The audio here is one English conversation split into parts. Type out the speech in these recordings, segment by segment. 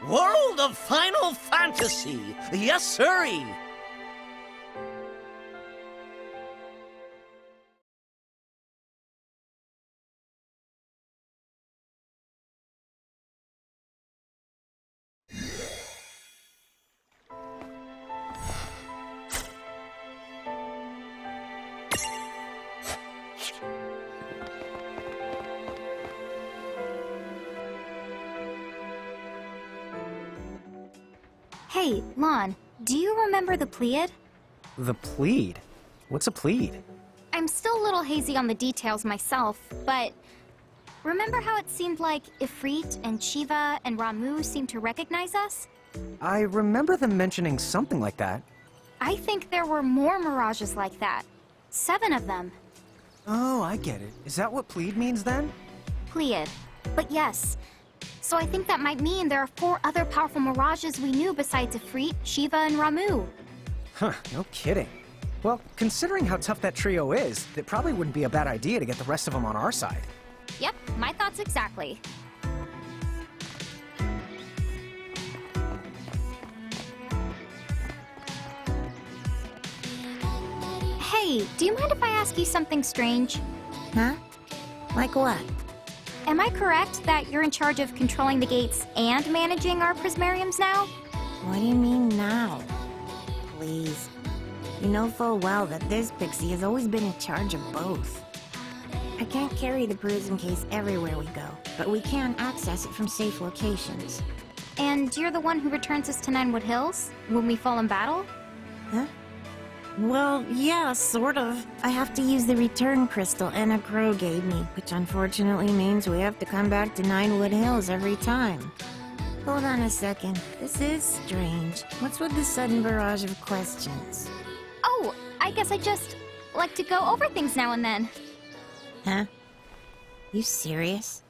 World of Final Fantasy! Yes, sirree! Hey, Lon, do you remember the Pleiad? The plead? What's a plead? I'm still a little hazy on the details myself, but remember how it seemed like Ifrit and Shiva and Ramu seemed to recognize us? I remember them mentioning something like that. I think there were more mirages like that. 7 of them. Oh, I get it. Is that what plead means then? Pleiad. But yes. So I think that might mean there are 4 other powerful mirages we knew besides Ifrit, Shiva, and Ramu. Huh, no kidding. Well, considering how tough that trio is, it probably wouldn't be a bad idea to get the rest of them on our side. Yep, my thoughts exactly. Hey, do you mind if I ask you something strange? Huh? Like what? Am I correct that you're in charge of controlling the gates and managing our prismariums now? What do you mean now? Please. You know full well that this pixie has always been in charge of both. I can't carry the prism case everywhere we go, but we can access it from safe locations. And you're the one who returns us to Ninewood Hills when we fall in battle? Huh? Well, yeah, sort of. I have to use the return crystal Anna Crow gave me, which unfortunately means we have to come back to Ninewood Hills every time. Hold on a second. This is strange. What's with the sudden barrage of questions? Oh, I guess I just like to go over things now and then. Huh? You serious?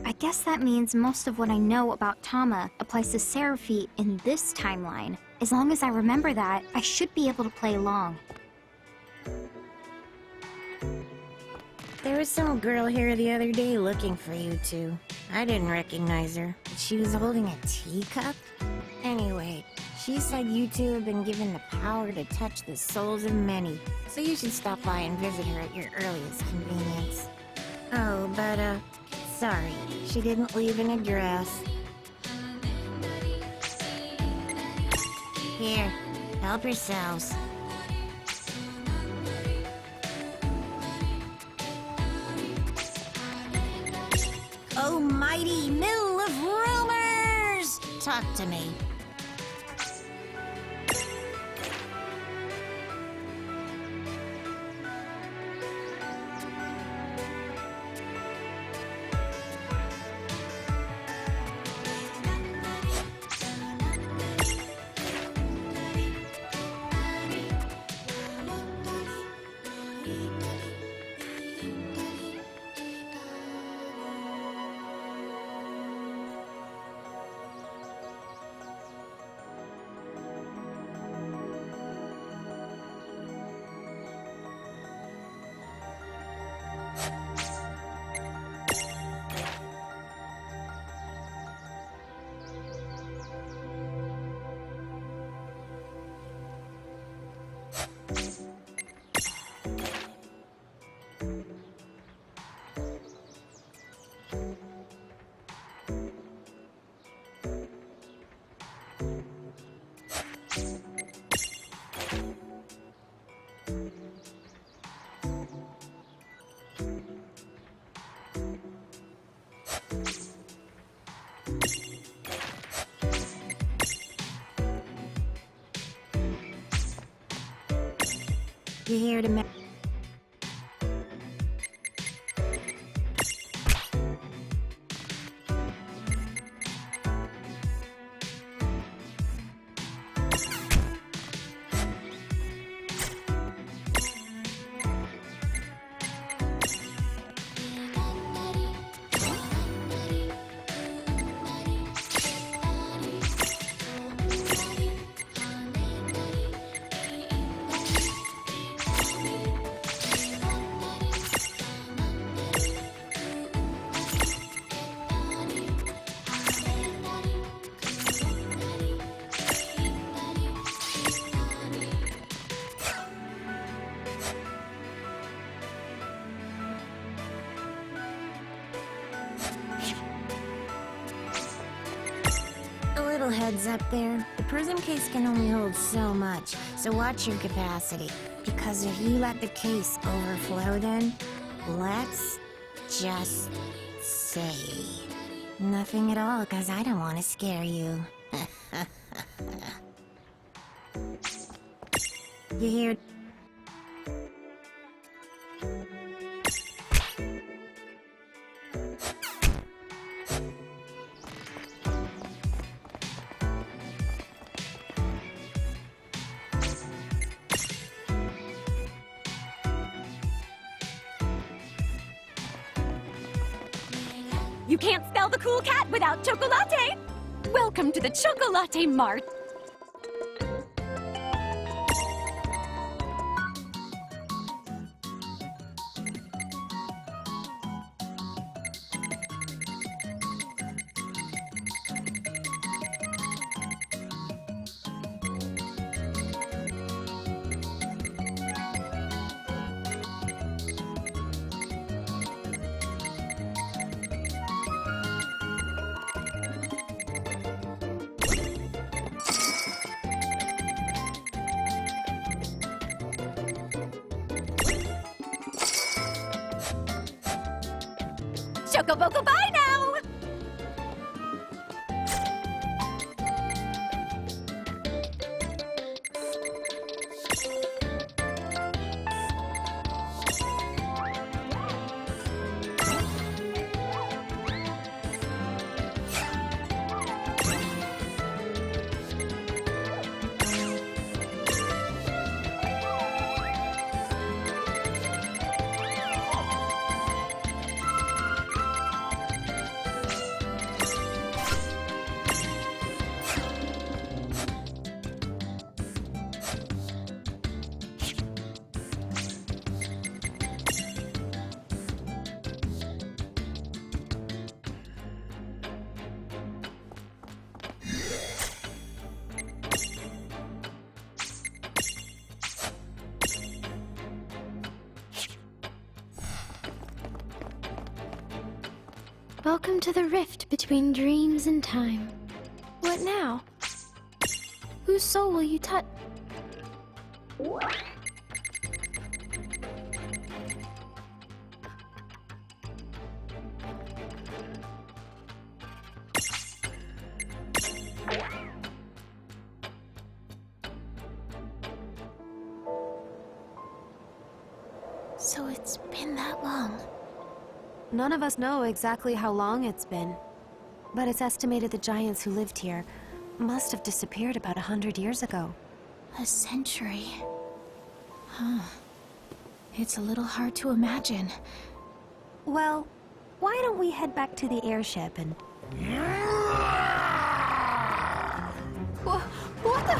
I guess that means most of what I know about Tama applies to Seraphi in this timeline. As long as I remember that, I should be able to play along. There was some girl here the other day looking for you two. I didn't recognize her, but she was holding a teacup? Anyway, she said you two have been given the power to touch the souls of many, so you should stop by and visit her at your earliest convenience. Oh, but, sorry, she didn't leave an address. Here, help yourselves. Oh, mighty mill of rumors! Talk to me. You here to little heads up there. The prison case can only hold so much, so watch your capacity. Because if you let the case overflow then, let's just say nothing at all, because I don't want to scare you. You hear? You can't spell the cool cat without chocolate! Welcome to the Chocolate Mart! Chocoboco, bye now! Welcome to the rift between dreams and time. What now? Whose soul will you touch? So it's been that long. None of us know exactly how long it's been, but it's estimated the giants who lived here must have disappeared about 100 years ago. A century. Huh. It's a little hard to imagine. Well, why don't we head back to the airship and... What the...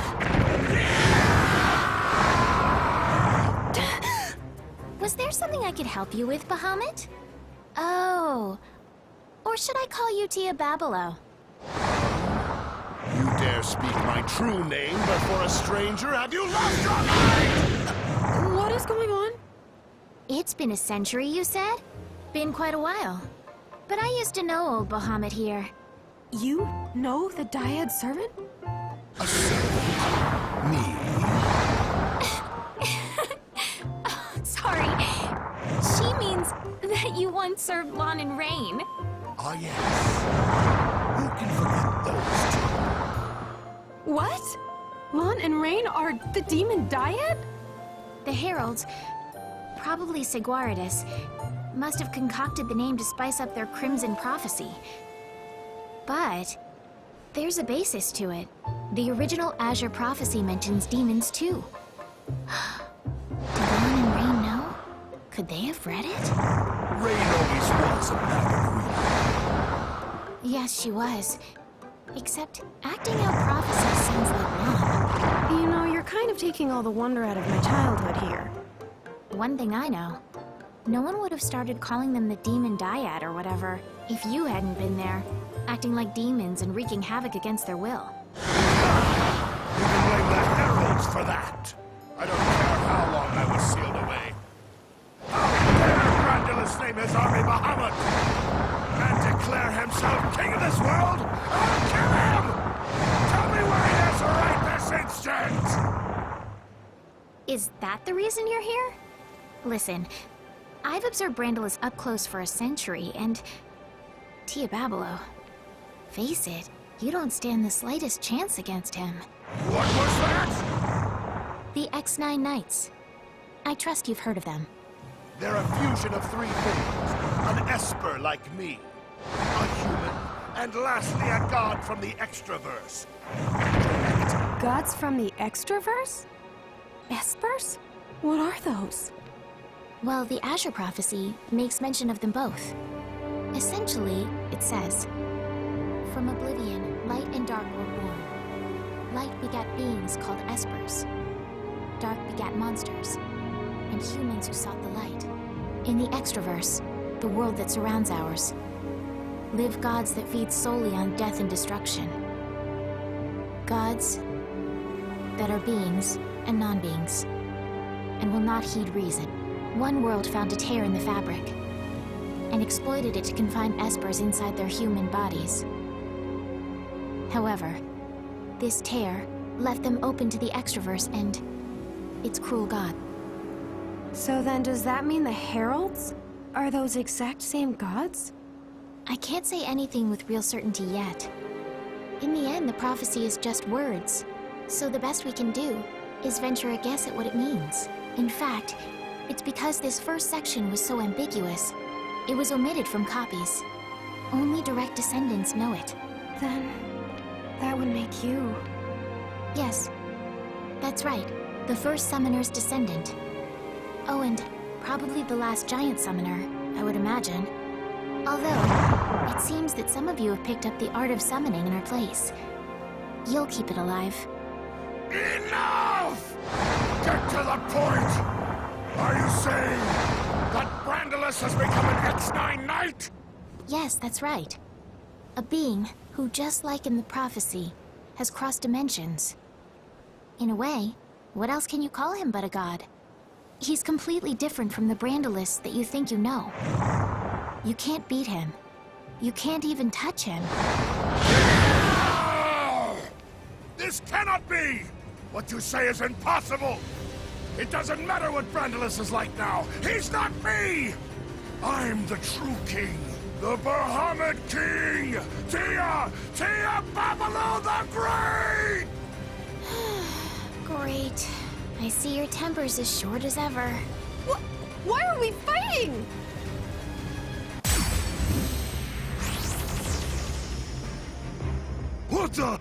Was there something I could help you with, Bahamut? Oh. Or should I call you Tia Babilo? You dare speak my true name before a stranger? Have you lost your mind? What is going on? It's been a century, you said? Been quite a while. But I used to know old Bahamut here. You know the Dyad servant? A servant? Me? Sorry. She means that you once served Lon and Rain. Ah, yes. Who can forget those two? What? Lon and Rain are the demon Dyad? The heralds, probably Seguaridus, must have concocted the name to spice up their crimson prophecy. But there's a basis to it. The original Azure prophecy mentions demons too. Did Lon and Rain know? Could they have read it? Rain always was a bad queen. Yes, she was. Except acting out prophecy sounds like Lon. You know, you're kind of taking all the wonder out of my childhood here. One thing I know, no one would have started calling them the Demon Dyad or whatever if you hadn't been there, acting like demons and wreaking havoc against their will. You can blame the heralds for that. I don't care how long I was sealed away. How dare Grandulus name his army Bahamut and declare himself king of this world? I'll kill him! Is that the reason you're here? Listen, I've observed Brandalus up close for a century, and... Tia Babelo, face it, you don't stand the slightest chance against him. What was that? The X9 Knights. I trust you've heard of them. They're a fusion of three things. An esper like me, a human, and lastly a god from the Extraverse. Gods from the Extraverse? Espers? What are those? Well, the Azure Prophecy makes mention of them both. Essentially, it says, "From oblivion, light and dark were born. Light begat beings called espers. Dark begat monsters, and humans who sought the light. In the Extraverse, the world that surrounds ours, live gods that feed solely on death and destruction. Gods that are beings and non-beings, and will not heed reason. One world found a tear in the fabric, and exploited it to confine espers inside their human bodies. However, this tear left them open to the Extraverse and its cruel god." So then does that mean the Heralds are those exact same gods? I can't say anything with real certainty yet. In the end, the prophecy is just words, so the best we can do is venture a guess at what it means. In fact, it's because this first section was so ambiguous, it was omitted from copies. Only direct descendants know it. Then that would make you. Yes, that's right. The first summoner's descendant. Oh, and probably the last giant summoner, I would imagine. Although, it seems that some of you have picked up the art of summoning in our place. You'll keep it alive. Enough! Get to the point! Are you saying that Brandalus has become an X9 Knight? Yes, that's right. A being who, just like in the prophecy, has crossed dimensions. In a way, what else can you call him but a god? He's completely different from the Brandalus that you think you know. You can't beat him. You can't even touch him. No! This cannot be! What you say is impossible! It doesn't matter what Brandalus is like now! He's not me! I'm the true king! The Bahamut King! Tia Babelo the Great! Great. I see your temper's as short as ever. Why are we fighting? What the?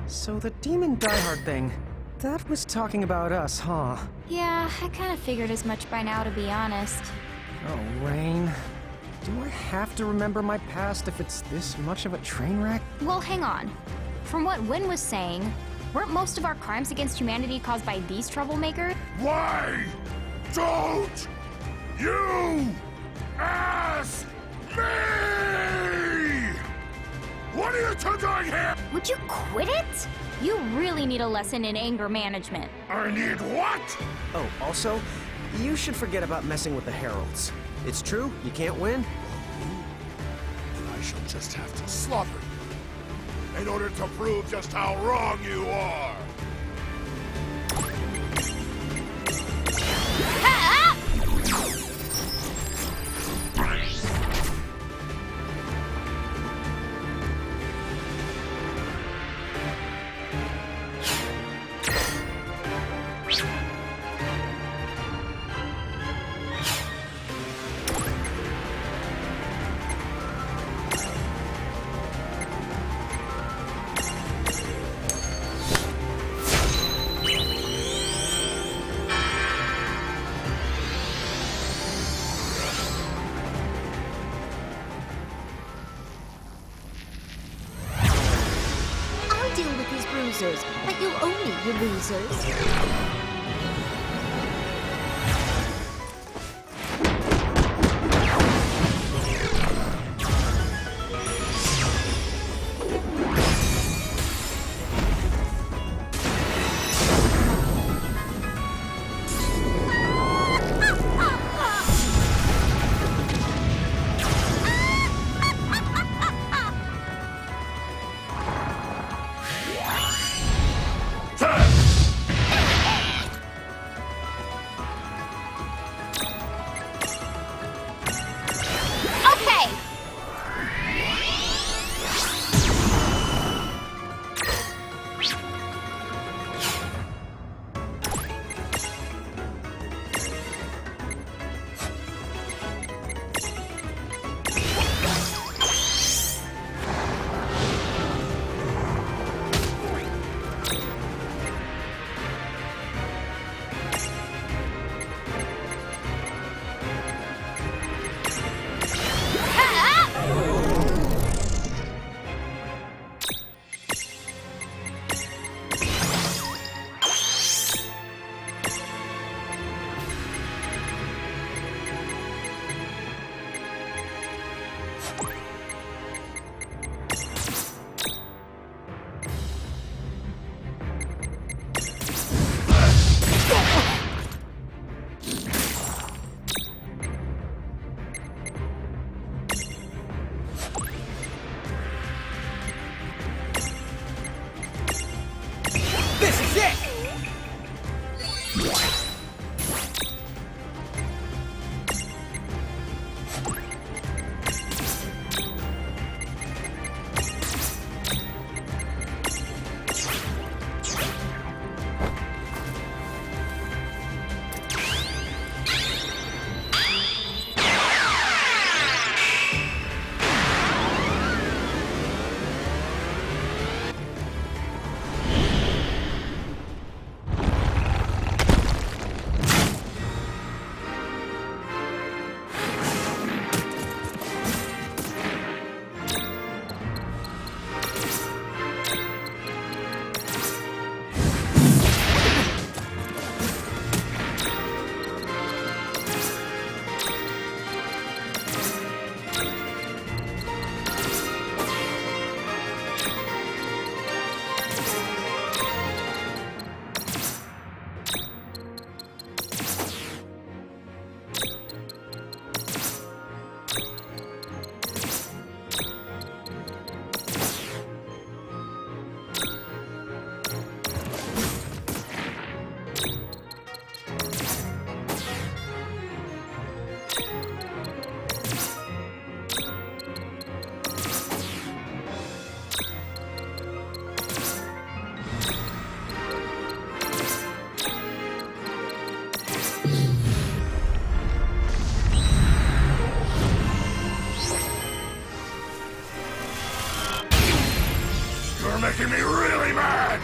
So the demon diehard thing, that was talking about us, huh? Yeah, I kind of figured as much by now, to be honest. Oh, Rain. Do I have to remember my past if it's this much of a train wreck? Well, hang on. From what Wynn was saying, weren't most of our crimes against humanity caused by these troublemakers? Why don't you ask me? What are you two doing here? Would you quit it? You really need a lesson in anger management. I need what? Oh, also, you should forget about messing with the Heralds. It's true, you can't win. I shall just have to slaughter you in order to prove just how wrong you are. But you'll own me, you losers. You're making me really mad!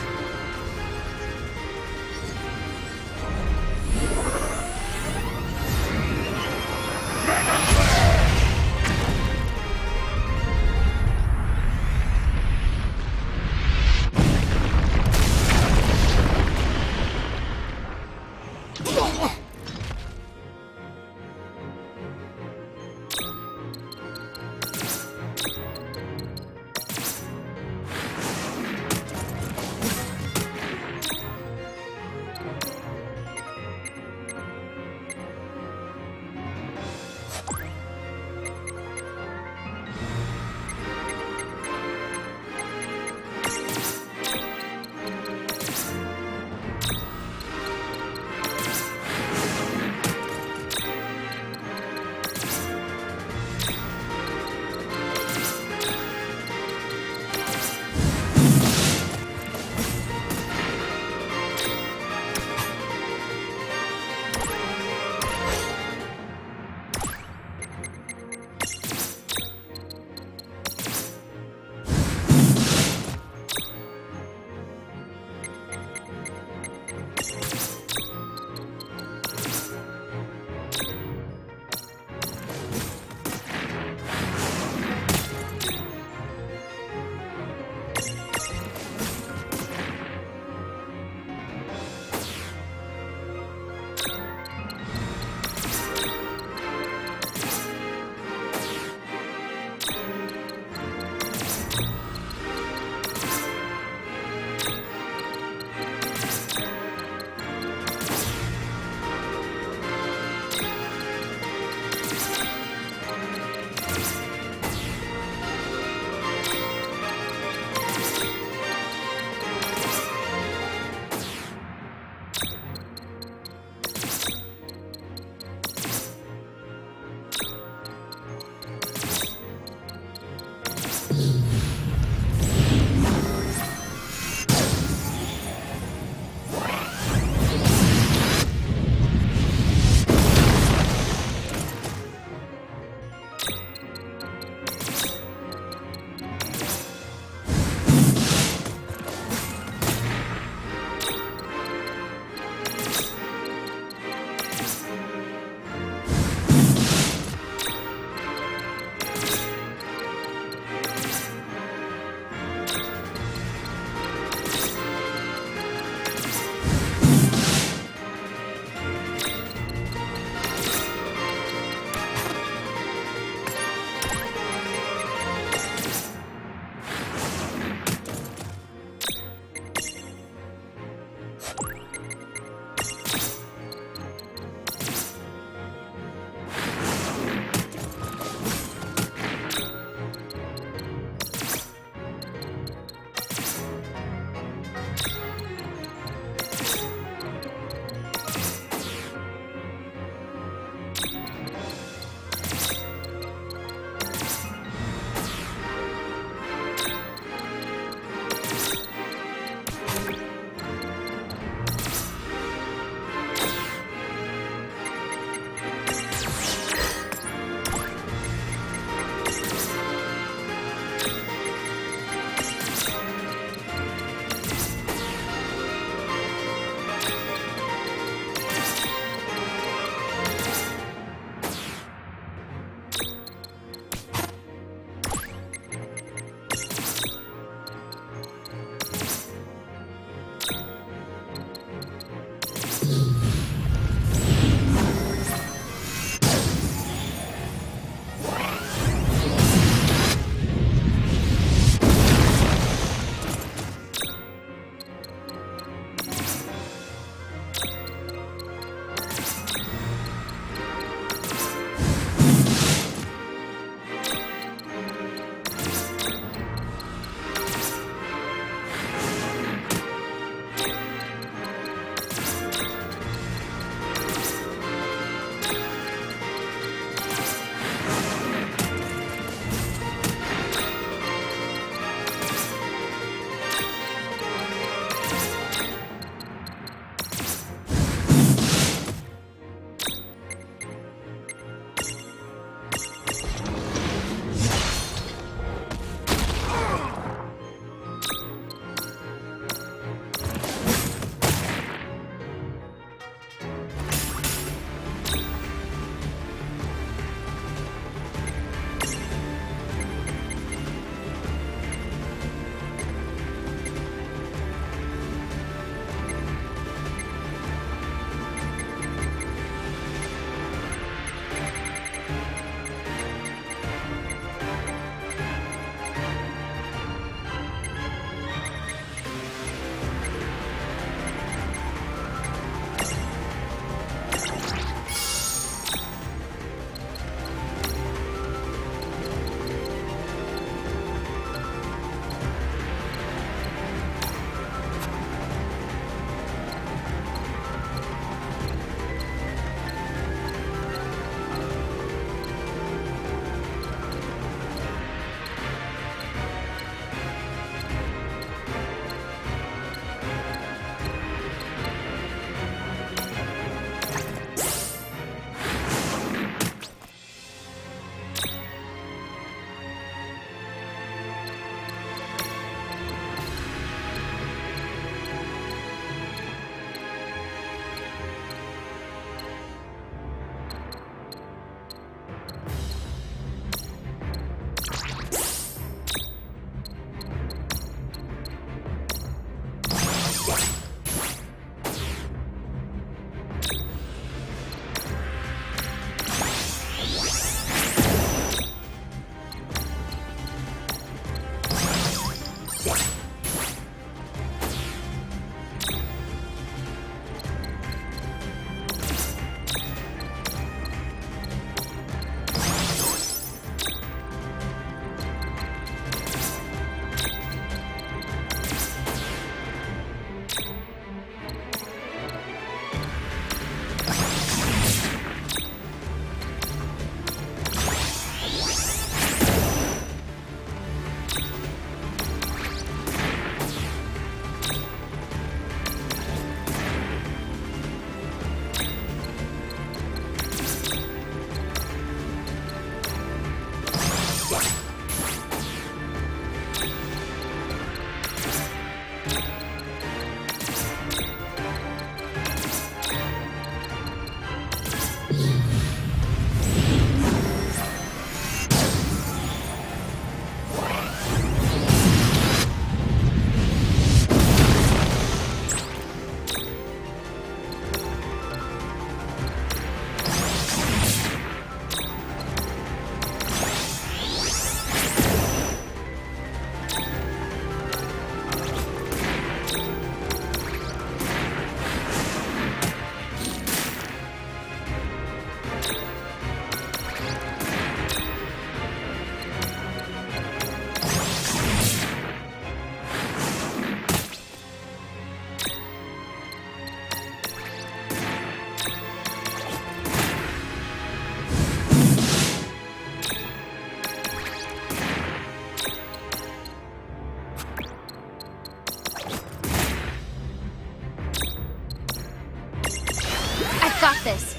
this.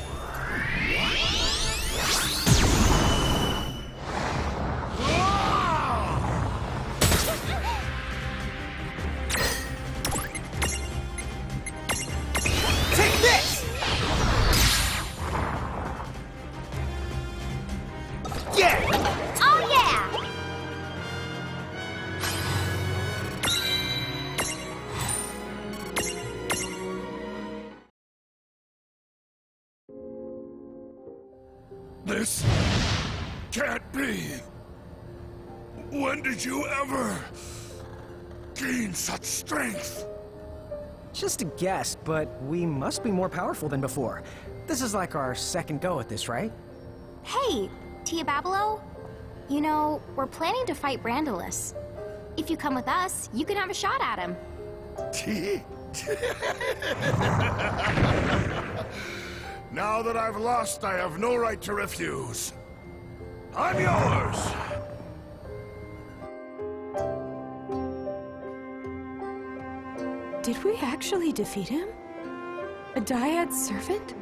Take this! Yeah! Oh yeah! This can't be. When did you ever gain such strength? Just a guess, but we must be more powerful than before. This is like our second go at this, right? Hey, Tia Babelo. You know, we're planning to fight Brandalus. If you come with us, you can have a shot at him. Now that I've lost, I have no right to refuse. I'm yours! Did we actually defeat him? A dyad servant?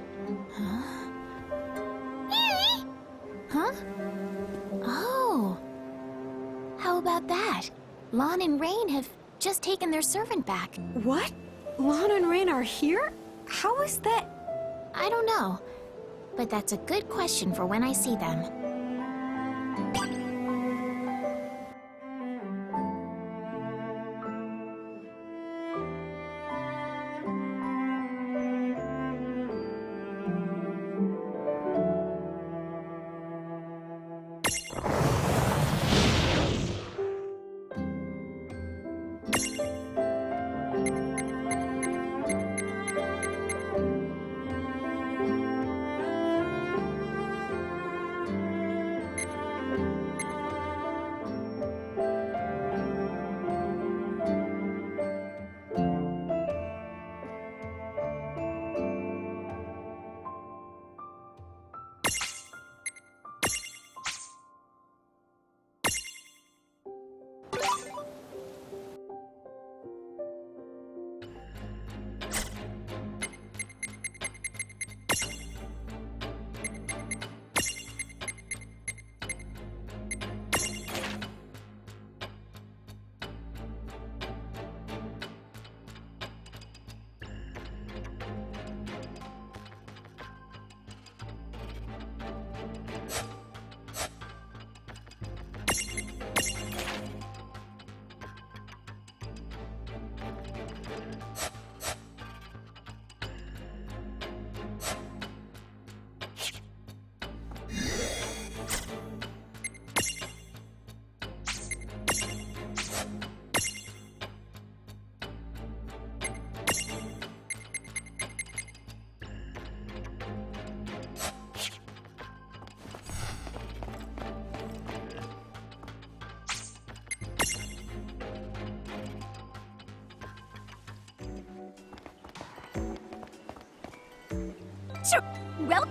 Huh? Oh. How about that? Lon and Rain have just taken their servant back. What? Lon and Rain are here? How is that? I don't know. But that's a good question for when I see them. Sure. Well...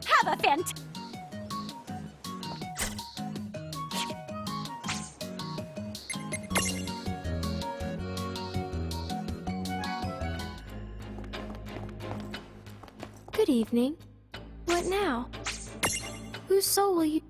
Have a Good evening. What now? Whose soul will you...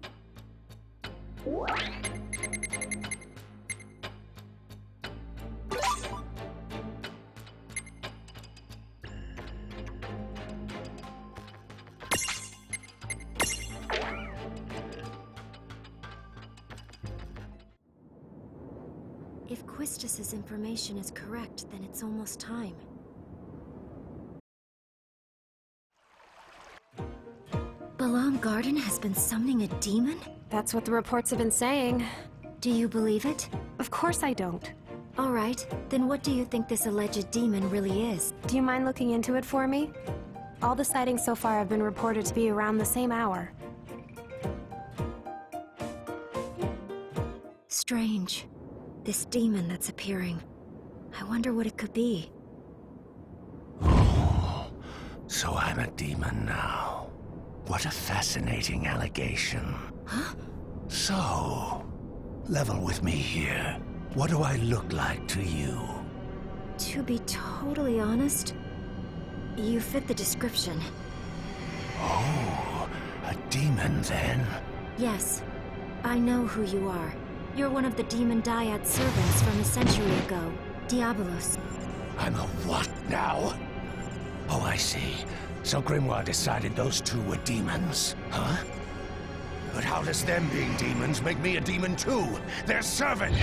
If Quistus's information is correct, then it's almost time. Balam Garden has been summoning a demon? That's what the reports have been saying. Do you believe it? Of course I don't. All right, then what do you think this alleged demon really is? Do you mind looking into it for me? All the sightings so far have been reported to be around the same hour. Strange. This demon that's appearing. I wonder what it could be. So I'm a demon now. What a fascinating allegation. Huh? So, level with me here. What do I look like to you? To be totally honest, you fit the description. Oh, a demon then? Yes, I know who you are. You're one of the demon dyad servants from a century ago, Diabolos. I'm a what now? Oh, I see. So Grimoire decided those two were demons, huh? But how does them being demons make me a demon too? Their servant!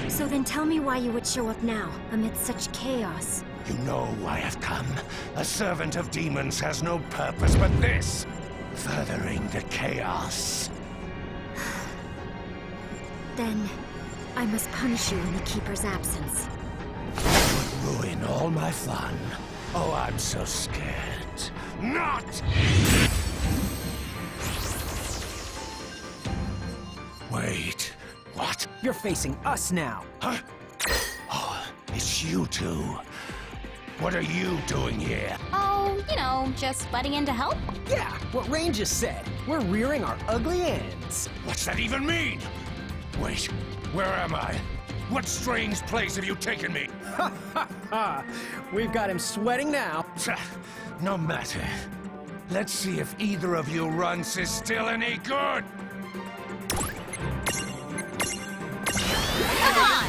So then tell me why you would show up now, amidst such chaos. You know why I've come. A servant of demons has no purpose but this. Furthering the chaos. Then, I must punish you in the Keeper's absence. Would ruin all my fun. Oh, I'm so scared. Not! Wait, what? You're facing us now. Huh? Oh, it's you two. What are you doing here? Oh, you know, just butting in to help? Yeah, what Rain just said. We're rearing our ugly ends. What's that even mean? Wait, where am I? What strange place have you taken me? We've got him sweating now. No matter. Let's see if either of you runts is still any good. Come on!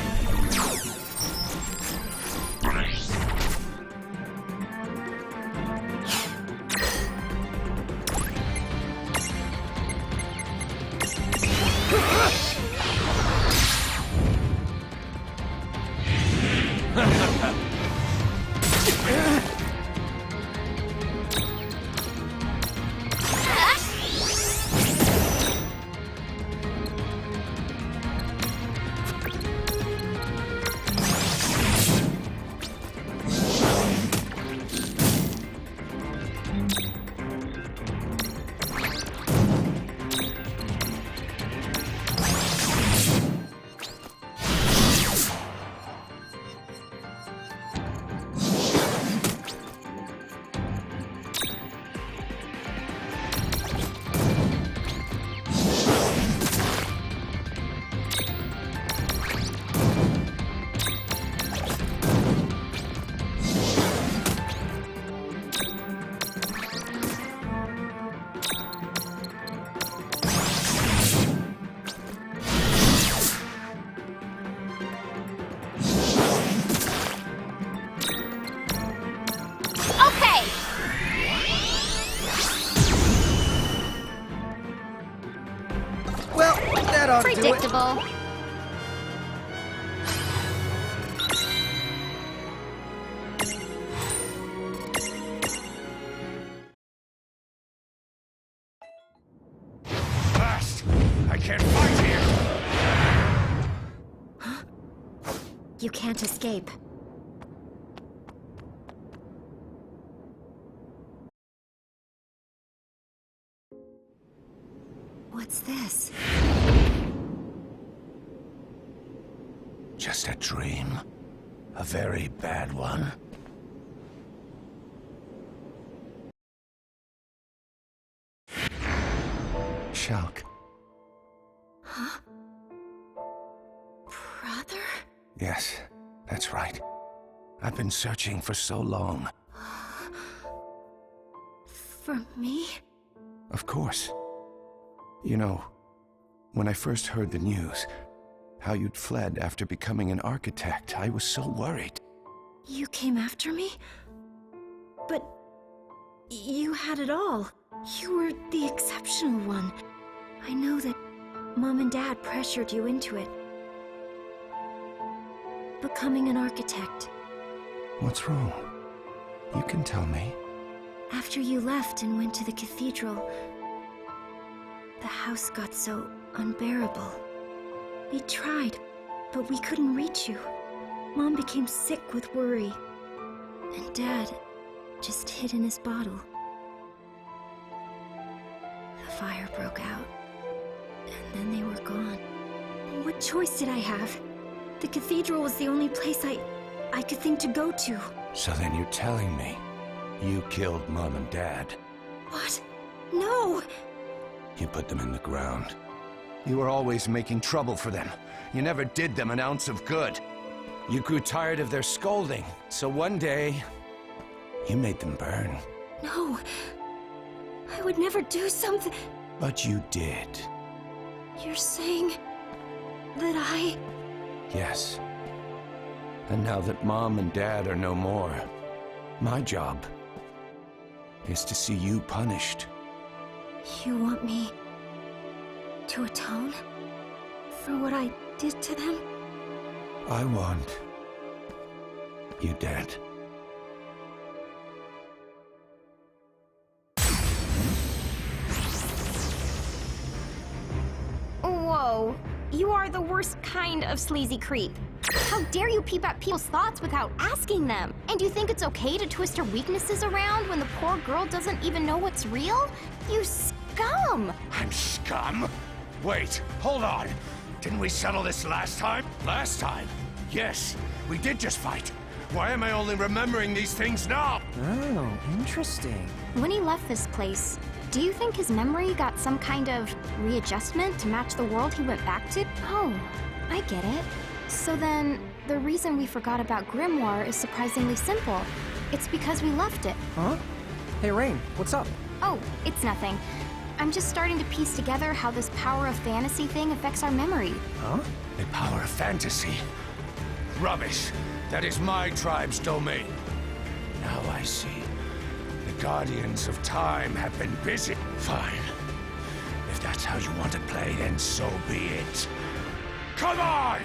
Well, that ought to do it. Predictable. Fast! I can't fight here! You can't escape. What's this? Just a dream. A very bad one. Shulk. Huh? Brother? Yes, that's right. I've been searching for so long. For me? Of course. You know, when I first heard the news, how you'd fled after becoming an architect, I was so worried. You came after me? But you had it all. You were the exceptional one. I know that Mom and Dad pressured you into it. Becoming an architect. What's wrong? You can tell me. After you left and went to the cathedral, the house got so unbearable. We tried, but we couldn't reach you. Mom became sick with worry. And Dad just hid in his bottle. The fire broke out, and then they were gone. What choice did I have? The cathedral was the only place I could think to go to. So then you're telling me you killed Mom and Dad? What? No! You put them in the ground. You were always making trouble for them. You never did them an ounce of good. You grew tired of their scolding, so one day, you made them burn. No. I would never do something... But you did. You're saying... that I... Yes. And now that Mom and Dad are no more, my job is to see you punished. You want me... to atone? For what I did to them? I want you dead. Whoa, you are the worst kind of sleazy creep. How dare you peep at people's thoughts without asking them? And you think it's okay to twist her weaknesses around when the poor girl doesn't even know what's real? You scum! I'm scum? Wait, hold on. Didn't we settle this last time? Last time? Yes, we did just fight. Why am I only remembering these things now? Oh, interesting. When he left this place, do you think his memory got some kind of readjustment to match the world he went back to? Oh, I get it. So then, the reason we forgot about Grimoire is surprisingly simple. It's because we left it. Huh? Hey, Rain, what's up? Oh, it's nothing. I'm just starting to piece together how this power of fantasy thing affects our memory. Huh? The power of fantasy? Rubbish. That is my tribe's domain. Now I see. The Guardians of Time have been busy. Fine. If that's how you want to play, then so be it. Come on!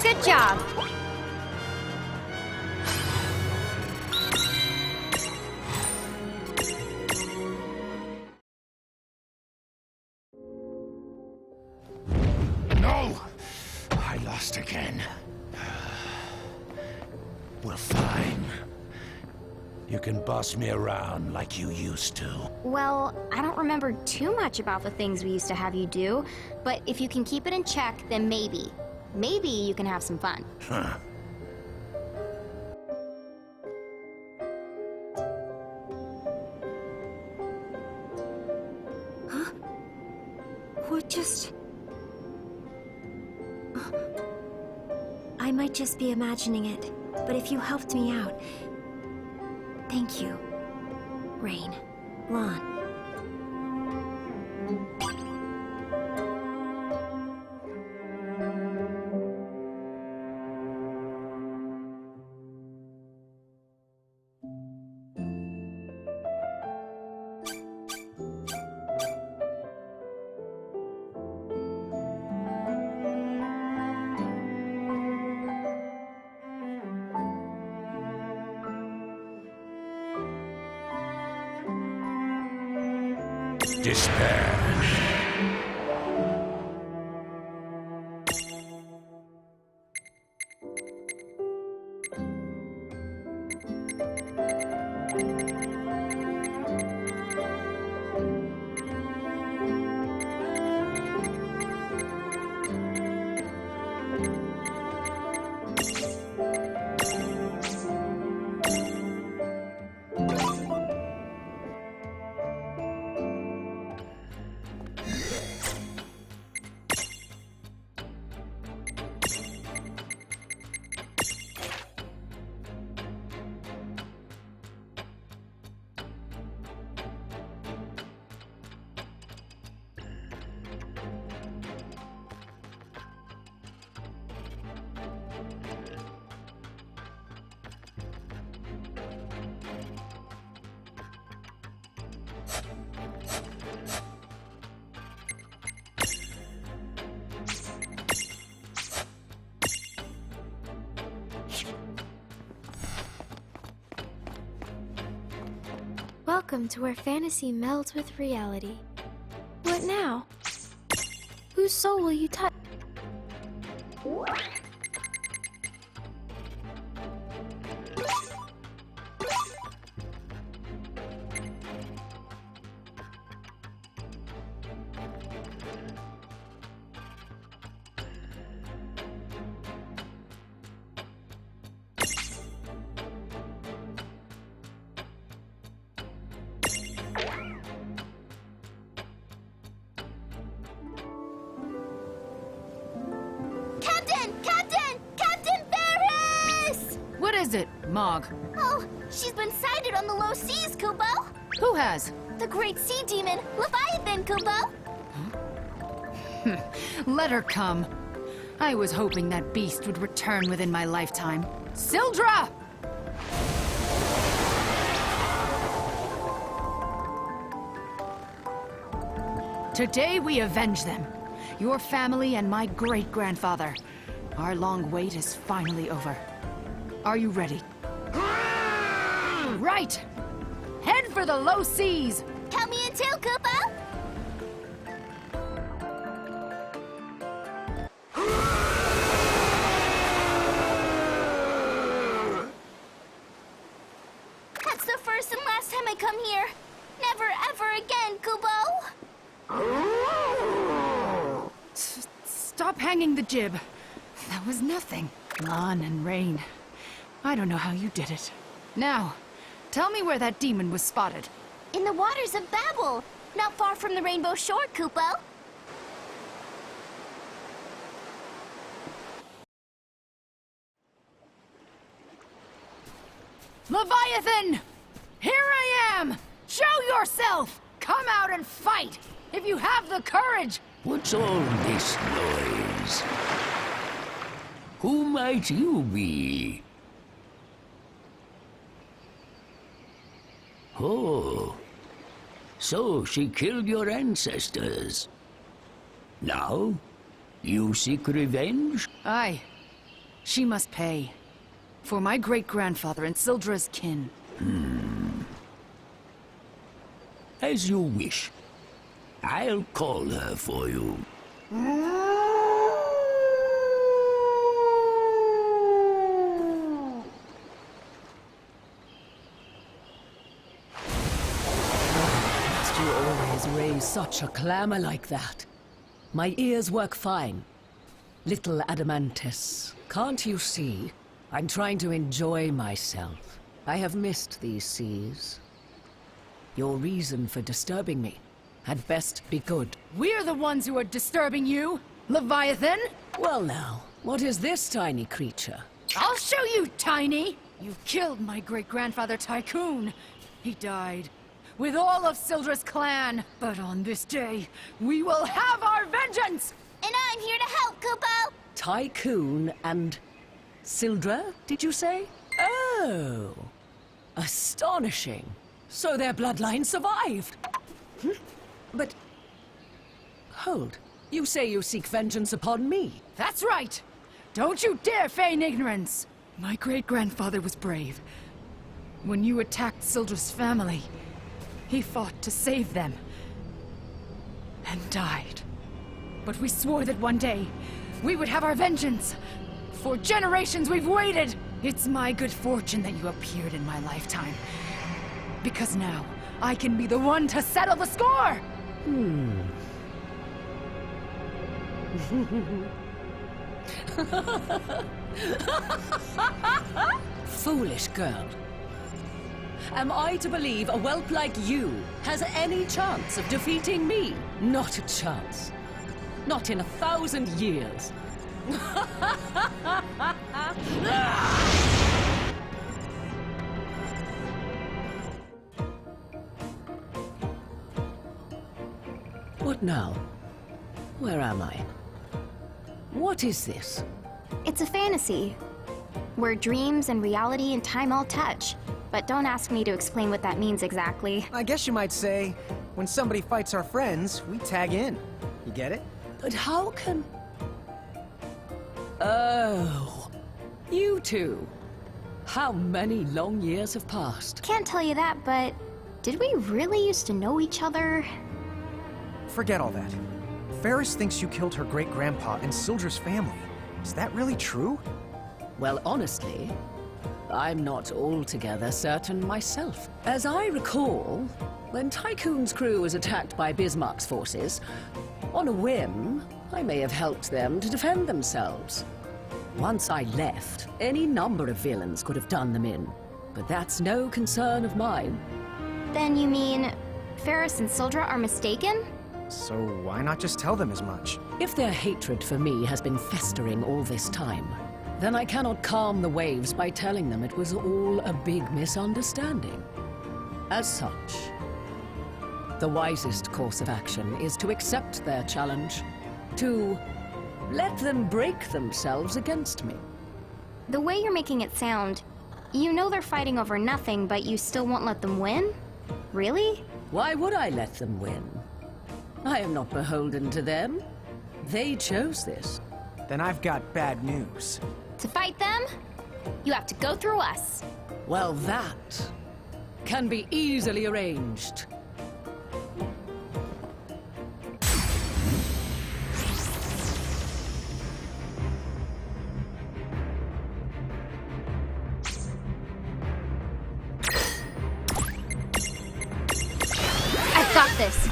Good job. No! I lost again. Well, fine. You can boss me around like you used to. Well, I don't remember too much about the things we used to have you do, but if you can keep it in check, then maybe. Maybe you can have some fun. Huh. Huh? What just... I might just be imagining it, but if you helped me out... Thank you. Rain. Lon. Despair. Welcome to where fantasy melds with reality. What now? Whose soul will you touch? Mog. Oh, she's been sighted on the low seas, Kubo. Who has? The great sea demon, Leviathan, Kubo. Let her come. I was hoping that beast would return within my lifetime. Sildra! Today we avenge them. Your family and my great-grandfather. Our long wait is finally over. Are you ready? Right! Head for the low seas! Count me in too, Kubo. That's the first and last time I come here. Never ever again, Kubo. Stop hanging the jib. That was nothing. Lon and Rain. I don't know how you did it. Now, tell me where that demon was spotted. In the waters of Babel, not far from the Rainbow Shore, Kupo. Leviathan! Here I am! Show yourself! Come out and fight! If you have the courage! What's all this noise? Who might you be? Oh, so she killed your ancestors. Now, you seek revenge? Aye. She must pay. For my great-grandfather and Sildra's kin. As you wish. I'll call her for you. You always raise such a clamor like that. My ears work fine. Little Adamantis, can't you see? I'm trying to enjoy myself. I have missed these seas. Your reason for disturbing me had best be good. We're the ones who are disturbing you, Leviathan! Well now, what is this tiny creature? I'll show you, Tiny! You killed my great-grandfather Tycoon. He died, with all of Sildra's clan. But on this day, we will have our vengeance! And I'm here to help, Kupo! Tycoon and Sildra, did you say? Oh, astonishing. So their bloodline survived. But, hold. You say you seek vengeance upon me? That's right! Don't you dare feign ignorance! My great-grandfather was brave. When you attacked Sildra's family, he fought to save them. And died. But we swore that one day, we would have our vengeance. For generations we've waited! It's my good fortune that you appeared in my lifetime. Because now, I can be the one to settle the score! Foolish girl. Am I to believe a whelp like you has any chance of defeating me? Not a chance. Not in 1,000 years. What now? Where am I? What is this? It's a fantasy, where dreams and reality and time all touch. But don't ask me to explain what that means exactly. I guess you might say, when somebody fights our friends, we tag in. You get it? But how can... Oh, you two. How many long years have passed? Can't tell you that, but did we really used to know each other? Forget all that. Ferris thinks you killed her great-grandpa and Sildra's family. Is that really true? Well, honestly, I'm not altogether certain myself. As I recall, when Tycoon's crew was attacked by Bismarck's forces, on a whim, I may have helped them to defend themselves. Once I left, any number of villains could have done them in. But that's no concern of mine. Then you mean Ferris and Sildra are mistaken? So why not just tell them as much? If their hatred for me has been festering all this time, then I cannot calm the waves by telling them it was all a big misunderstanding. As such, the wisest course of action is to accept their challenge, to let them break themselves against me. The way you're making it sound, you know they're fighting over nothing, but you still won't let them win? Really? Why would I let them win? I am not beholden to them. They chose this. Then I've got bad news. To fight them, you have to go through us. Well, that can be easily arranged. I've got this.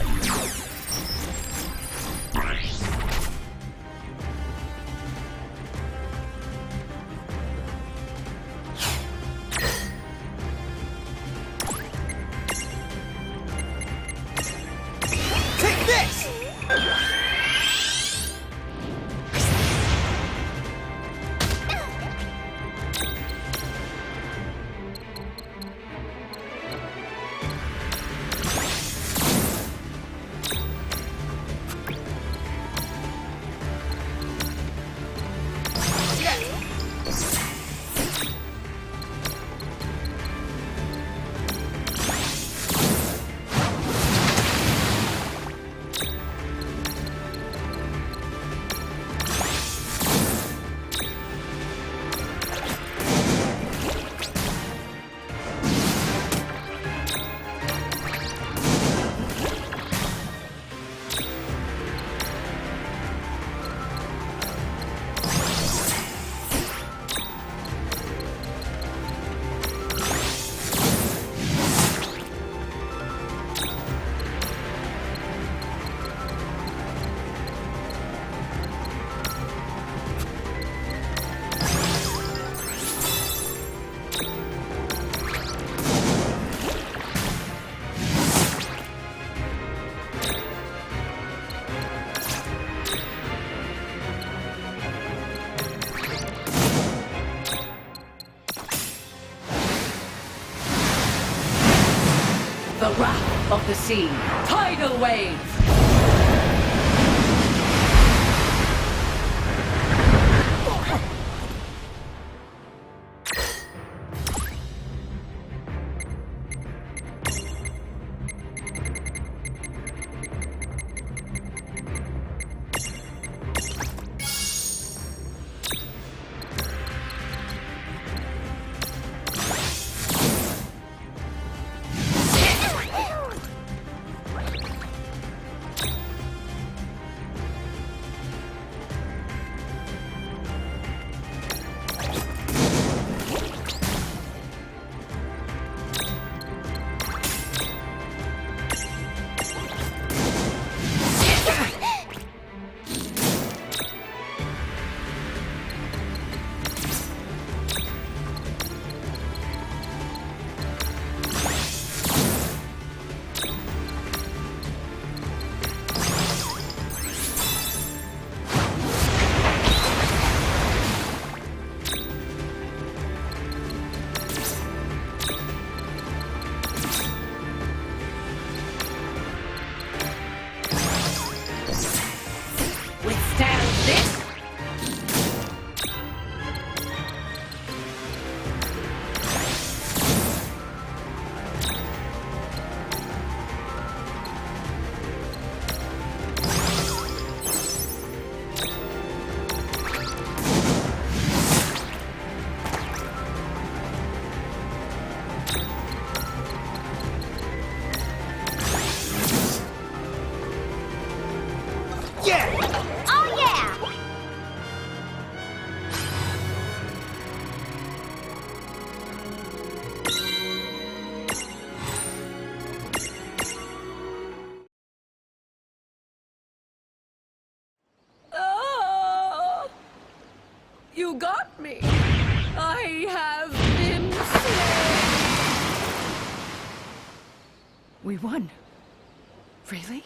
the wrath of the sea. Tidal wave! Withstand this? Oh yeah! Oh, you got me. I have been slain. We won. Really?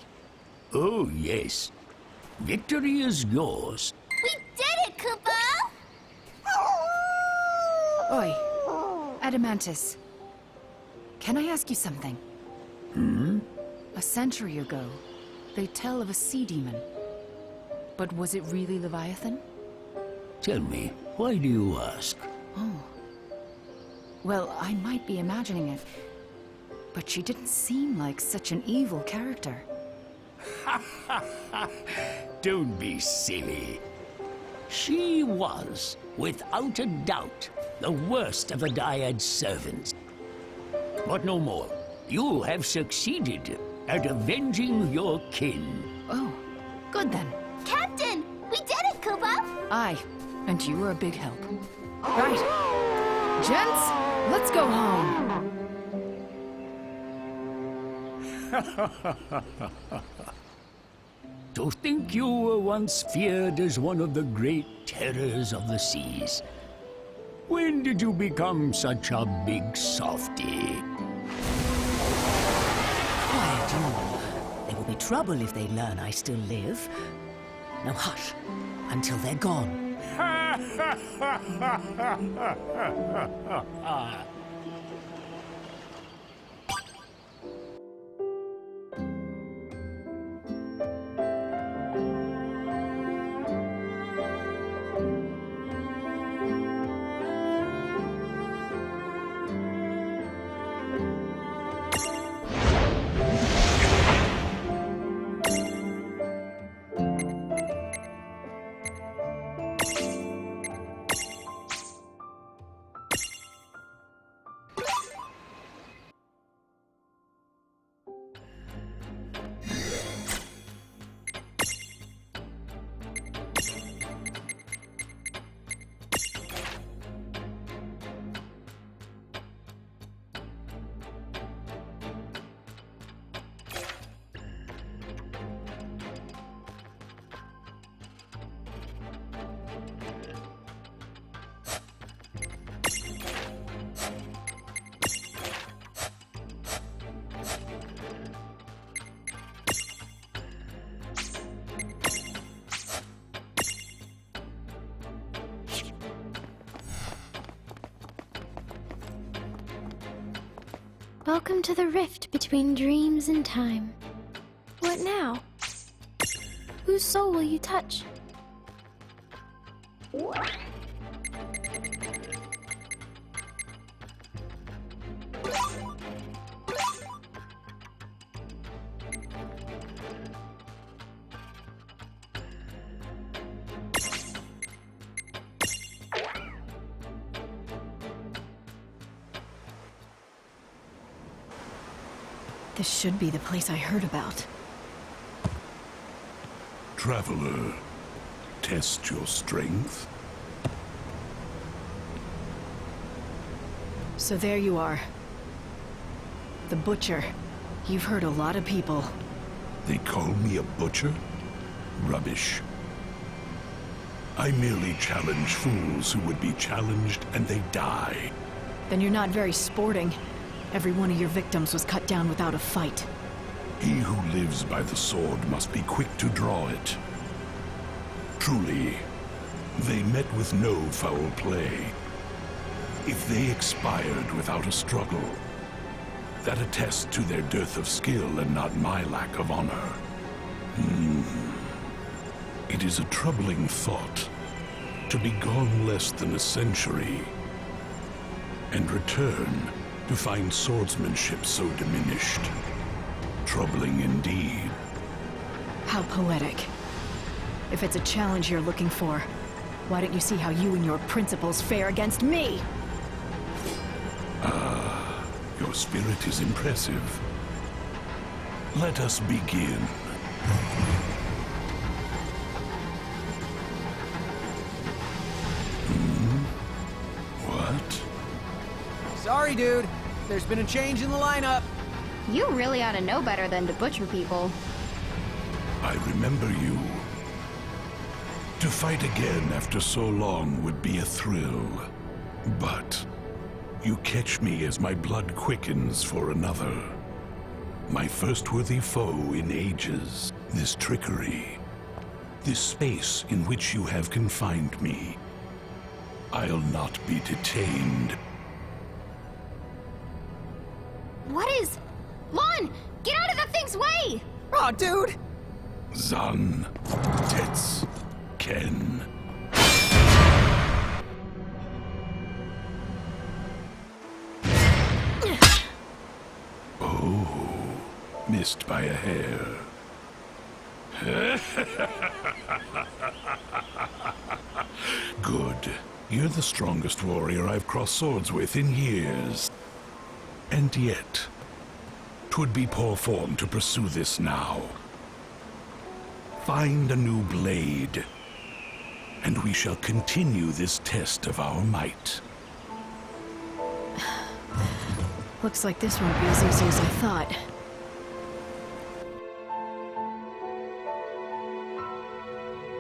Oh, yes. Victory is yours. We did it, Koopa! Oi, Adamantis. Can I ask you something? A century ago, they tell of a sea demon. But was it really Leviathan? Tell me, why do you ask? Oh. Well, I might be imagining it. But she didn't seem like such an evil character. Don't be silly. She was, without a doubt, the worst of the Dyad's servants. But no more. You have succeeded at avenging your kin. Oh, good then. Captain, we did it, Koopa! Aye, and you were a big help. Right. Gents, let's go home. To think you were once feared as one of the great terrors of the seas. When did you become such a big softy? Quiet, you. There will be trouble if they learn I still live. Now hush, until they're gone. Welcome to the rift between dreams and time. What now? Whose soul will you touch? This should be the place I heard about. Traveler, test your strength. So there you are. The Butcher. You've hurt a lot of people. They call me a butcher? Rubbish. I merely challenge fools who would be challenged and they die. Then you're not very sporting. Every one of your victims was cut down without a fight. He who lives by the sword must be quick to draw it. Truly, they met with no foul play. If they expired without a struggle, that attests to their dearth of skill and not my lack of honor. It is a troubling thought to be gone less than a century and return to find swordsmanship so diminished. Troubling indeed. How poetic. If it's a challenge you're looking for, why don't you see how you and your principles fare against me? Your spirit is impressive. Let us begin. What? Sorry, dude. There's been a change in the lineup. You really ought to know better than to butcher people. I remember you. To fight again after so long would be a thrill. But you catch me as my blood quickens for another. My first worthy foe in ages. This trickery. This space in which you have confined me. I'll not be detained. What is... Lon! Get out of the thing's way! Aw, dude! Zan, Tets, Ken. Oh, missed by a hair. Good. You're the strongest warrior I've crossed swords with in years. And yet, 'twould be poor form to pursue this now. Find a new blade, and we shall continue this test of our might. Looks like this won't be as easy as I thought.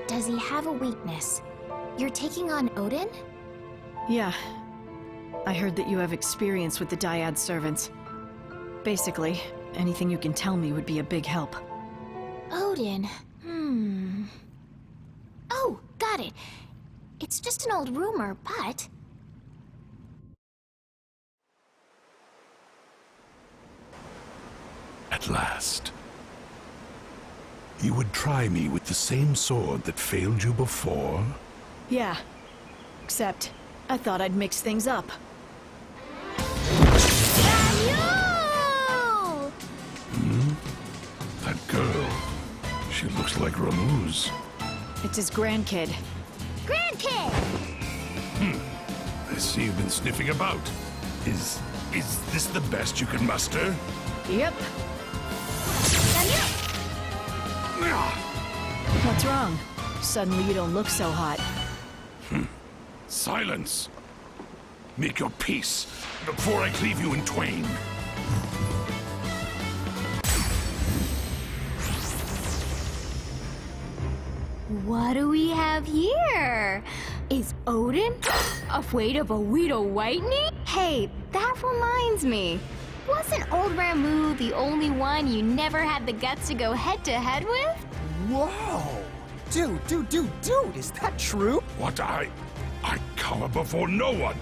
Does he have a weakness? You're taking on Odin? Yeah. I heard that you have experience with the Dyad servants. Basically, anything you can tell me would be a big help. Odin. Oh, got it. It's just an old rumor, but... At last. You would try me with the same sword that failed you before? Yeah. Except, I thought I'd mix things up. That girl. She looks like Ramuz. It's his grandkid. Grandkid! I see you've been sniffing about. Is this the best you can muster? Yep. What's wrong? Suddenly you don't look so hot. Silence! Make your peace before I cleave you in twain. What do we have here? Is Odin afraid of a Weedo Whitening? Hey, that reminds me. Wasn't old Ramu the only one you never had the guts to go head-to-head with? Whoa! Dude, is that true? What I cower before no one.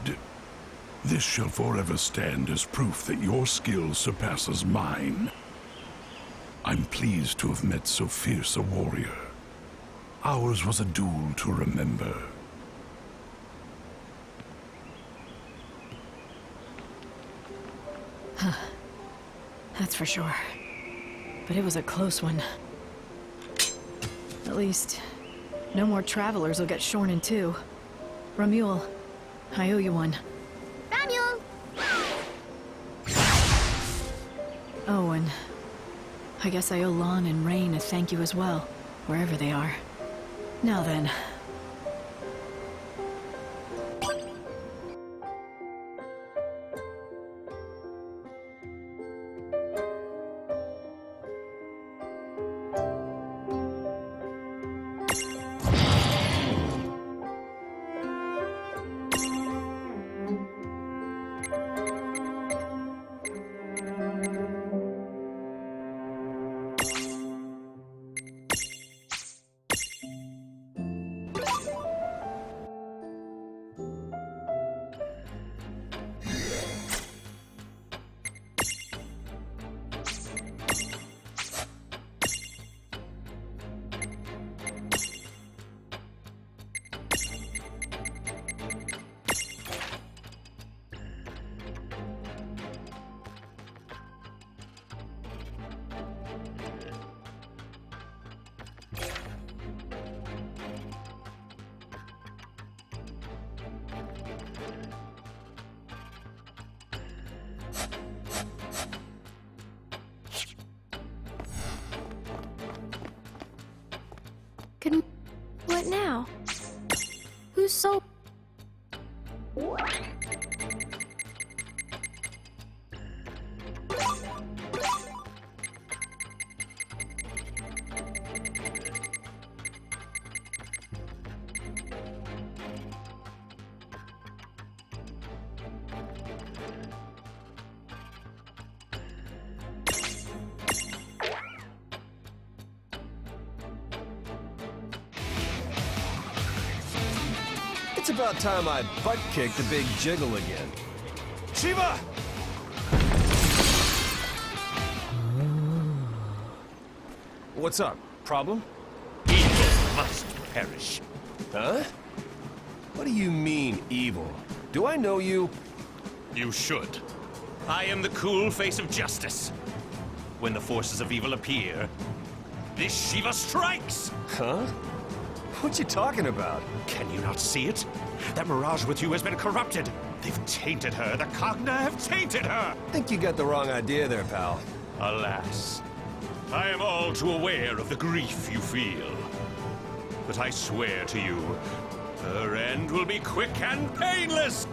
Good. This shall forever stand as proof that your skill surpasses mine. I'm pleased to have met so fierce a warrior. Ours was a duel to remember. That's for sure. But it was a close one. At least, no more travelers will get shorn in two. Ramule, I owe you one. Ramule! Oh, and I guess I owe Lon and Rain a thank you as well, wherever they are. Now then. What now? Who's so... It's about time I butt-kicked the big jiggle again. Shiva! What's up? Problem? Evil must perish. Huh? What do you mean, evil? Do I know you? You should. I am the cool face of justice. When the forces of evil appear, this Shiva strikes! Huh? What you talking about? Can you not see it? That mirage with you has been corrupted. They've tainted her. The Cogna have tainted her! Think you got the wrong idea there, pal. Alas, I am all too aware of the grief you feel. But I swear to you, her end will be quick and painless!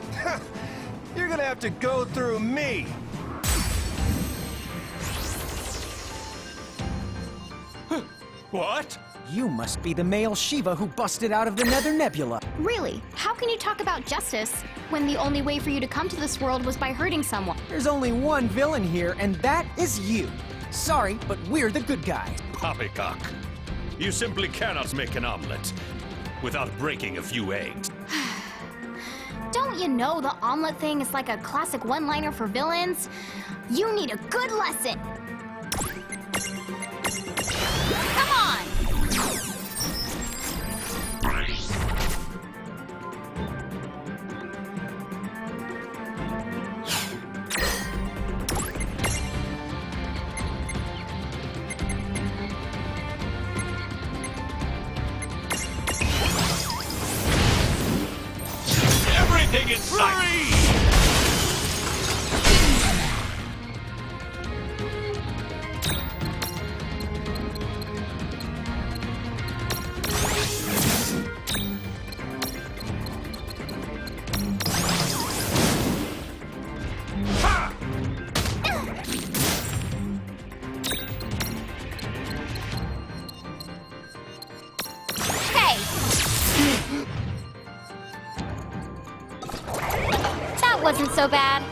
You're gonna have to go through me! What? You must be the male Shiva who busted out of the Nether Nebula. Really? How can you talk about justice when the only way for you to come to this world was by hurting someone? There's only one villain here, and that is you. Sorry, but we're the good guys. Poppycock, you simply cannot make an omelet without breaking a few eggs. Don't you know the omelet thing is like a classic one-liner for villains? You need a good lesson. Come on! Everything is free! Hey! That wasn't so bad.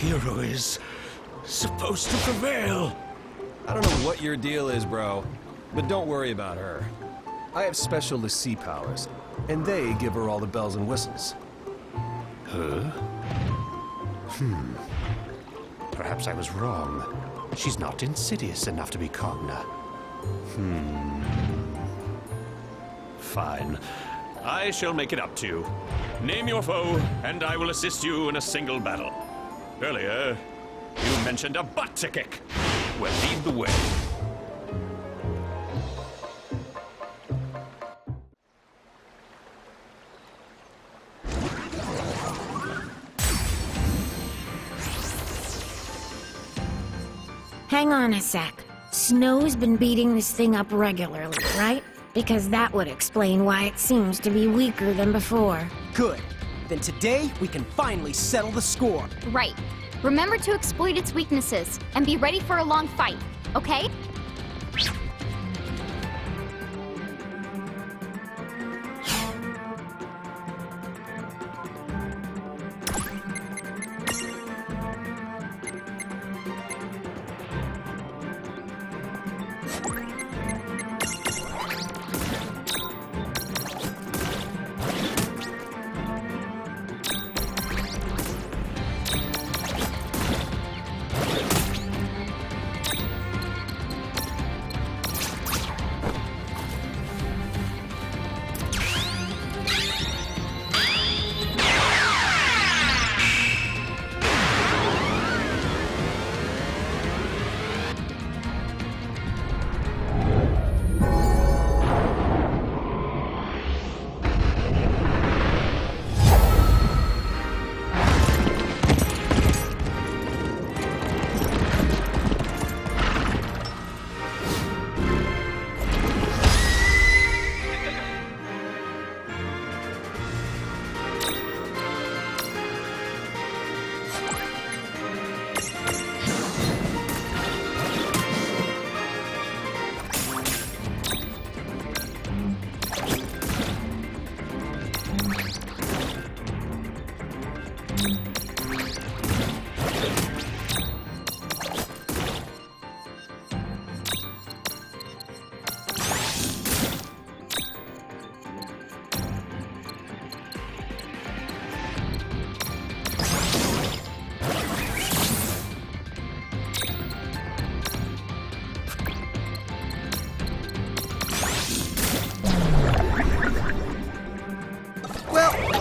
hero is supposed to prevail. I don't know what your deal is, bro, but don't worry about her. I have special Lassie powers, and they give her all the bells and whistles. Huh? Perhaps I was wrong. She's not insidious enough to be Cogna. Fine. I shall make it up to you. Name your foe, and I will assist you in a single battle. Earlier, you mentioned a butt to kick. Well, lead the way. Hang on a sec. Snow's been beating this thing up regularly, right? Because that would explain why it seems to be weaker than before. Good. Then today, we can finally settle the score. Right. Remember to exploit its weaknesses, and be ready for a long fight, okay?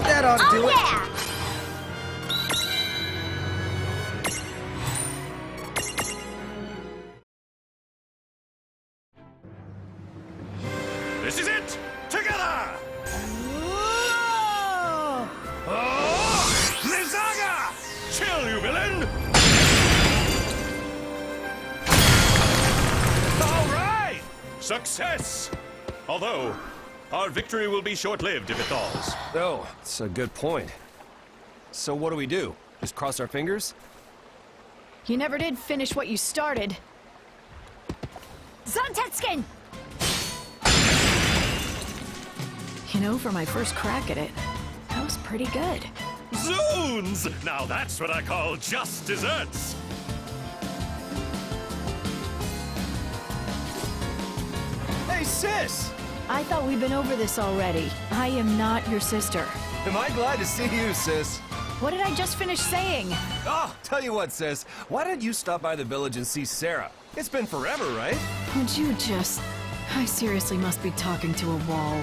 That ought to do it. Yeah! This is it! Together! Nizaga! Chill, you villain! All right! Success! Although, our victory will be short-lived if it thaws. Oh, that's a good point. So what do? Just cross our fingers? You never did finish what you started. Zontetskin! You know, for my first crack at it, that was pretty good. Zoons! Now that's what I call just desserts! Hey, sis! I thought we'd been over this already. I am not your sister. Am I glad to see you, sis? What did I just finish saying? Oh, tell you what, sis. Why don't you stop by the village and see Sarah? It's been forever, right? Would you just... I seriously must be talking to a wall.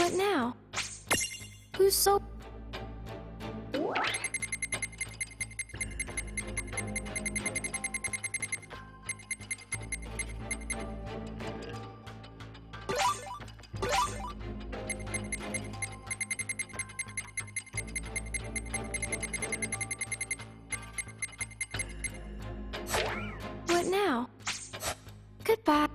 What now? Who's so... What now? Goodbye.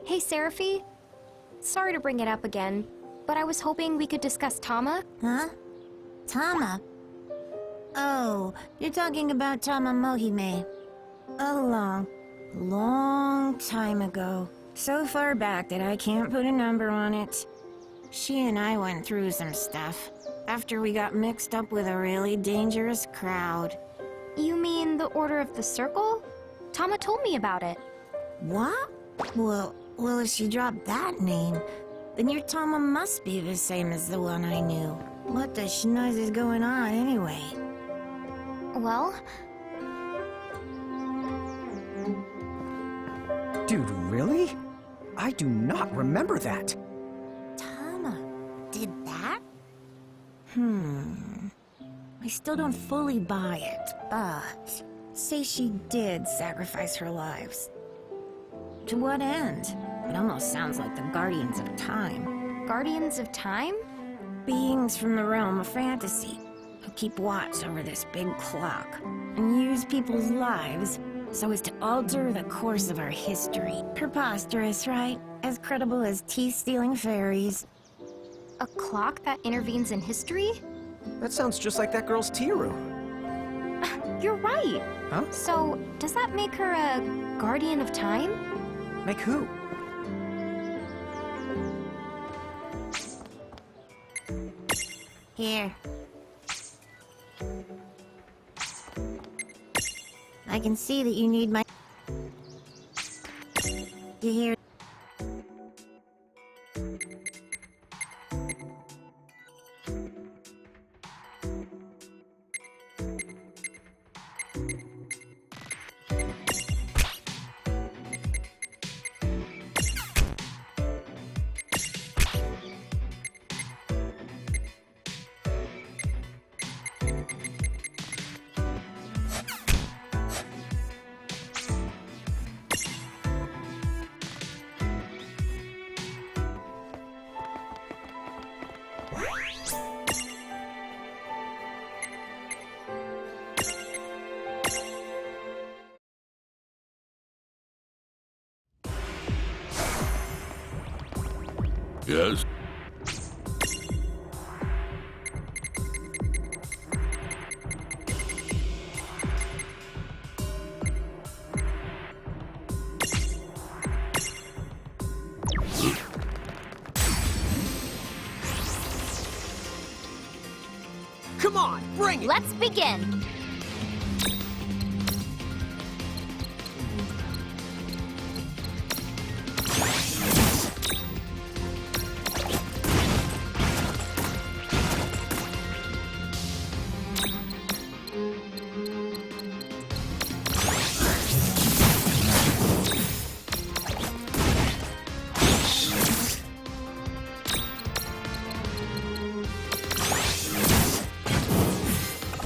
Hey, Seraphy. Sorry to bring it up again, but I was hoping we could discuss Tama. Huh? Tama? Oh, you're talking about Tama Mohime. A long time ago. So far back that I can't put a number on it. She and I went through some stuff after we got mixed up with a really dangerous crowd. You mean the Order of the Circle? Tama told me about it. What? Well, if she dropped that name, then your Tama must be the same as the one I knew. What the schnoz is going on anyway? Well... Dude, really? I do not remember that. Tama did that? I still don't fully buy it, but... say she did sacrifice her lives. To what end? It almost sounds like the Guardians of Time. Guardians of Time? Beings from the realm of fantasy, who keep watch over this big clock, and use people's lives so as to alter the course of our history. Preposterous, right? As credible as teeth-stealing fairies. A clock that intervenes in history? That sounds just like that girl's tea room. You're right. Huh? So, does that make her a Guardian of Time? Make who? Here. I can see that you need my... You hear? Yes? Come on, bring it! Let's begin!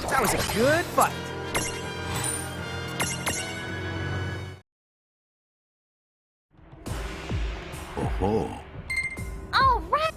That was a good fight. Oh. All right!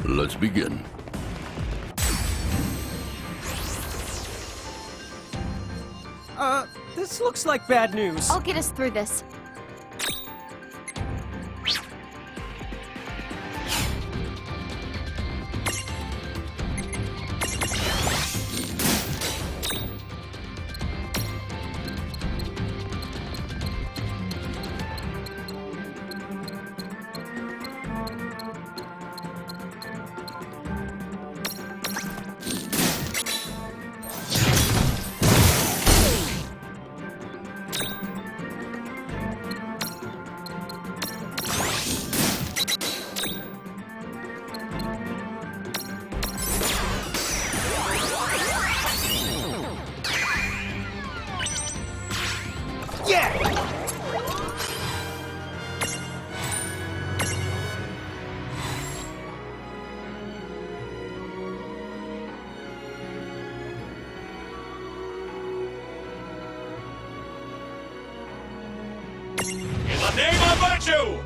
Let's begin. This looks like bad news. I'll get us through this. In the name of virtue!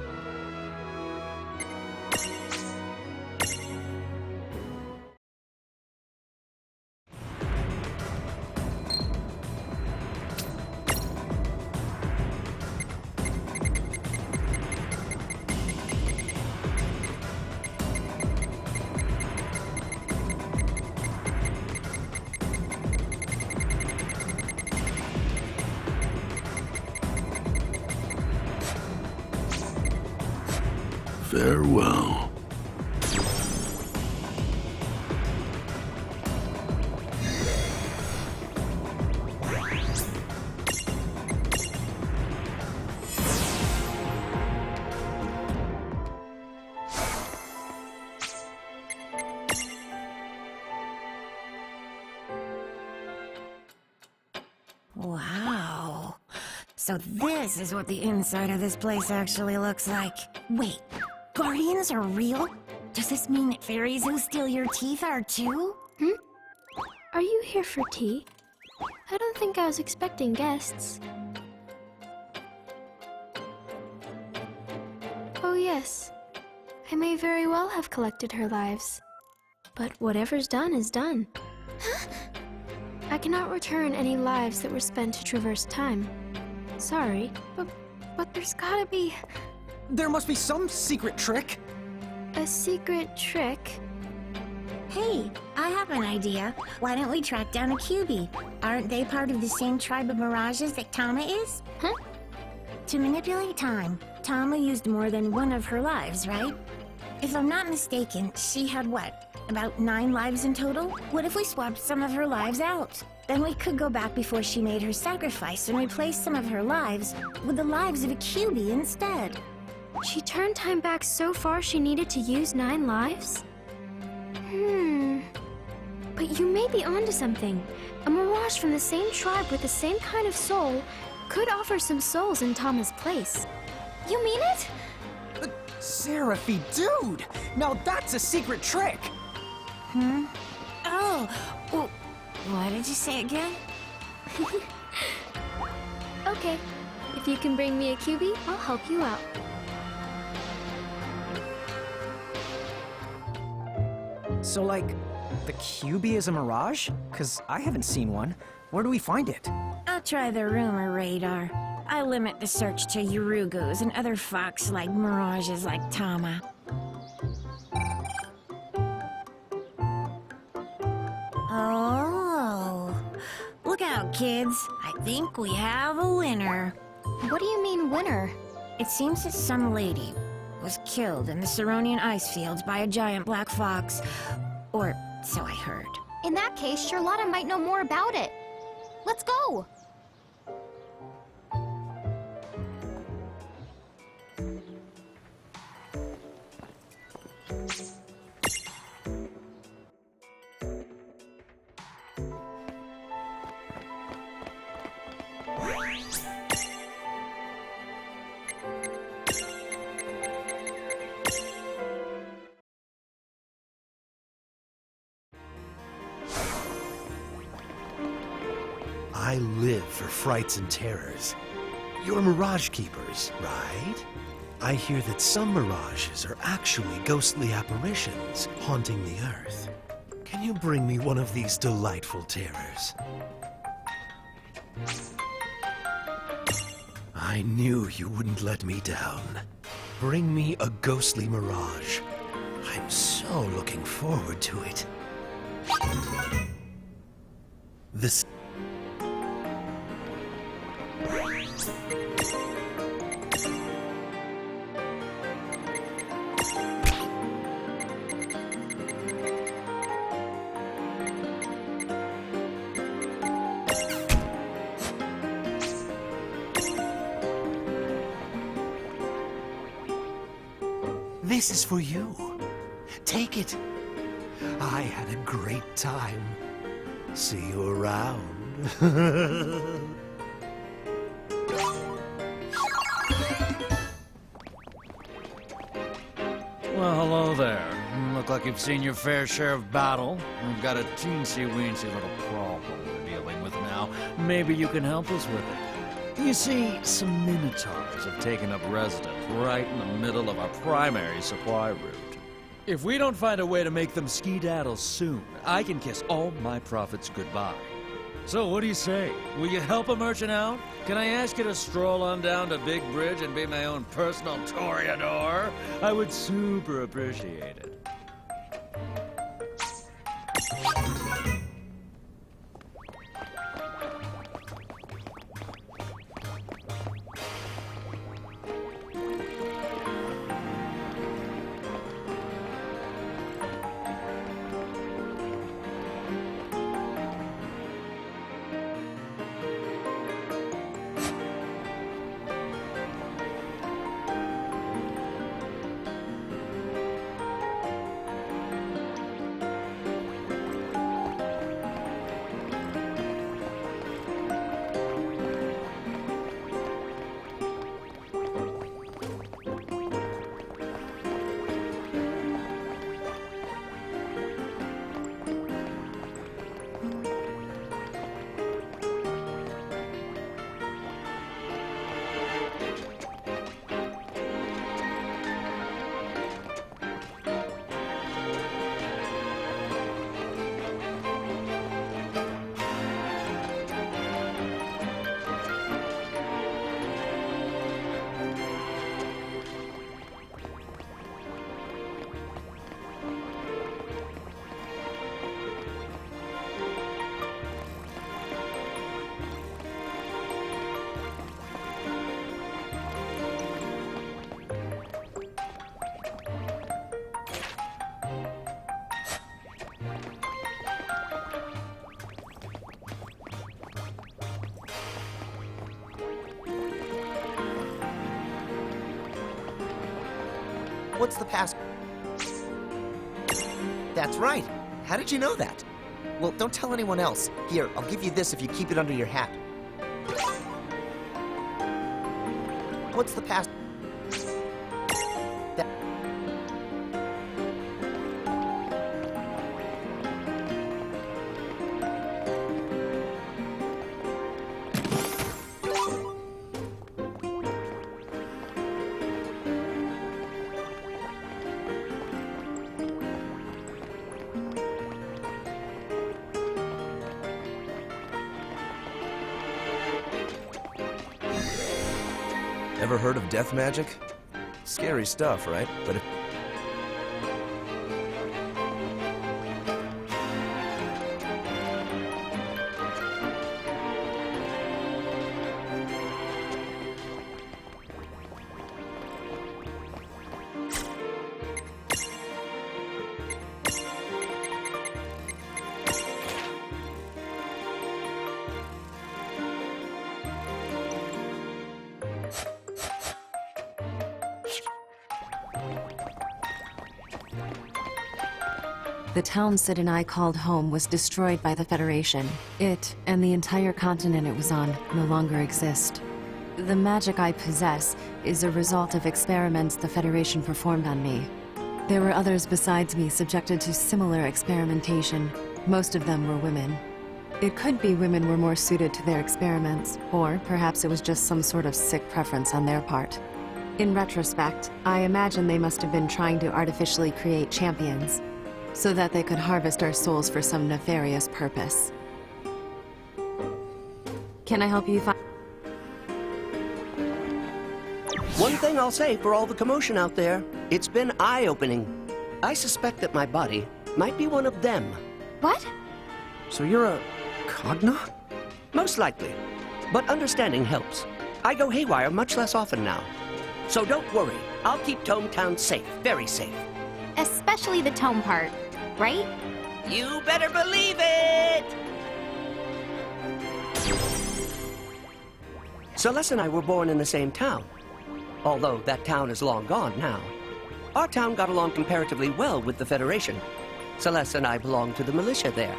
Farewell. Wow. So this is what the inside of this place actually looks like. Wait, guardians are real? Does this mean that fairies who steal your teeth are too? Are you here for tea? I don't think I was expecting guests. Oh yes, I may very well have collected her lives. But whatever's done is done. I cannot return any lives that were spent to traverse time. Sorry, but there's gotta be... There must be some secret trick. A secret trick? Hey, I have an idea. Why don't we track down a QB? Aren't they part of the same tribe of mirages that Tama is? Huh? To manipulate time, Tama used more than one of her lives, right? If I'm not mistaken, she had what? About 9 lives in total? What if we swapped some of her lives out? Then we could go back before she made her sacrifice and replace some of her lives with the lives of a QB instead. She turned time back so far she needed to use 9 lives? But you may be onto something. A mirage from the same tribe with the same kind of soul could offer some souls in Tama's place. You mean it? Seraphy, dude! Now that's a secret trick! Oh, well, what did you say again? Okay, if you can bring me a QB, I'll help you out. So, like, the QB is a mirage? 'Cause I haven't seen one. Where do we find it? I'll try the rumor radar. I limit the search to Urugos and other fox-like mirages like Tama. Oh, look out, kids. I think we have a winner. What do you mean, winner? It seems that some lady was killed in the Ceronian ice fields by a giant black fox. Or so I heard. In that case, Charlotta might know more about it. Let's go! I live for frights and terrors. You're Mirage Keepers, right? I hear that some mirages are actually ghostly apparitions haunting the Earth. Can you bring me one of these delightful terrors? I knew you wouldn't let me down. Bring me a ghostly mirage. I'm so looking forward to it. This... This is for you. Take it. I had a great time. See you around. Well, hello there. You look like you've seen your fair share of battle. We've got a teensy-weensy little problem we're dealing with now. Maybe you can help us with it. You see, some minotaurs have taken up residence right in the middle of our primary supply route. If we don't find a way to make them skedaddle soon, I can kiss all my profits goodbye. So what do you say? Will you help a merchant out? Can I ask you to stroll on down to Big Bridge and be my own personal toreador? I would super appreciate it. What's the pass? That's right. How did you know that? Well, don't tell anyone else. Here, I'll give you this if you keep it under your hat. What's the pass? Ever heard of death magic? Scary stuff, right? But if... The town Sid and I called home was destroyed by the Federation. It, and the entire continent it was on, no longer exist. The magic I possess is a result of experiments the Federation performed on me. There were others besides me subjected to similar experimentation. Most of them were women. It could be women were more suited to their experiments, or perhaps it was just some sort of sick preference on their part. In retrospect, I imagine they must have been trying to artificially create champions, so that they could harvest our souls for some nefarious purpose. Can I help you find... One thing I'll say for all the commotion out there, it's been eye-opening. I suspect that my body might be one of them. What? So you're a... Cogna? Most likely. But understanding helps. I go haywire much less often now. So don't worry. I'll keep Tome Town safe. Very safe. Especially the tome part, right? You better believe it! Celeste and I were born in the same town. Although that town is long gone now. Our town got along comparatively well with the Federation. Celeste and I belonged to the militia there.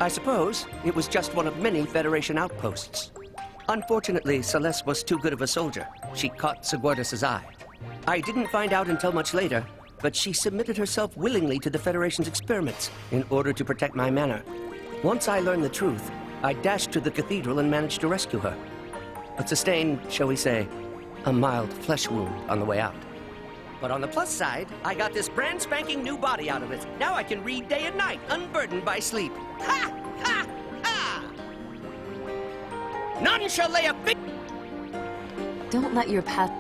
I suppose it was just one of many Federation outposts. Unfortunately, Celeste was too good of a soldier. She caught Seguardis' eye. I didn't find out until much later, but she submitted herself willingly to the Federation's experiments in order to protect my manor. Once I learned the truth, I dashed to the cathedral and managed to rescue her, but sustained, shall we say, a mild flesh wound on the way out. But on the plus side, I got this brand spanking new body out of it. Now I can read day and night, unburdened by sleep. Ha! Ha! Ha! None shall lay a big... Don't let your past...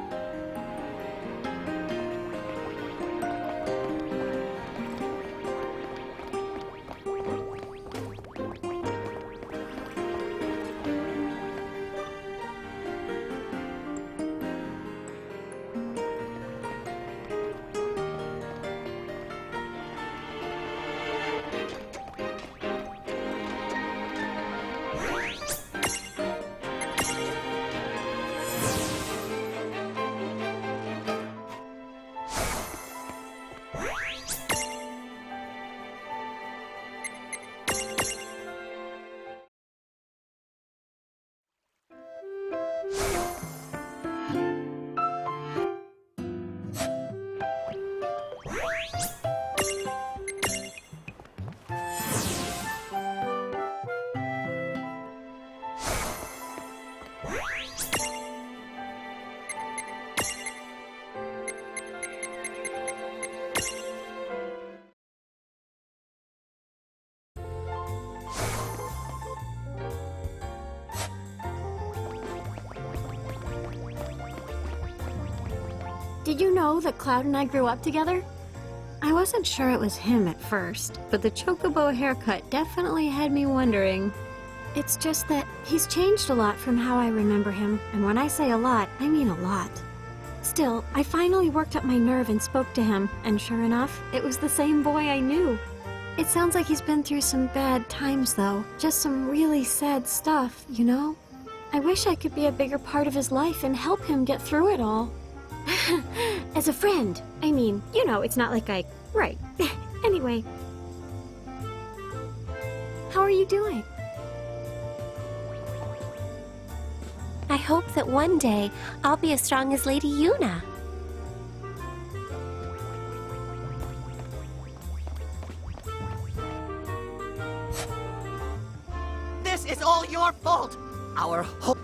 Did you know that Cloud and I grew up together? I wasn't sure it was him at first, but the chocobo haircut definitely had me wondering. It's just that he's changed a lot from how I remember him, and when I say a lot, I mean a lot. Still, I finally worked up my nerve and spoke to him, and sure enough, it was the same boy I knew. It sounds like he's been through some bad times, though. Just some really sad stuff, you know? I wish I could be a bigger part of his life and help him get through it all. As a friend. I mean, you know, it's not like I... Right. Anyway. How are you doing? I hope that one day I'll be as strong as Lady Yuna. This is all your fault! Our whole...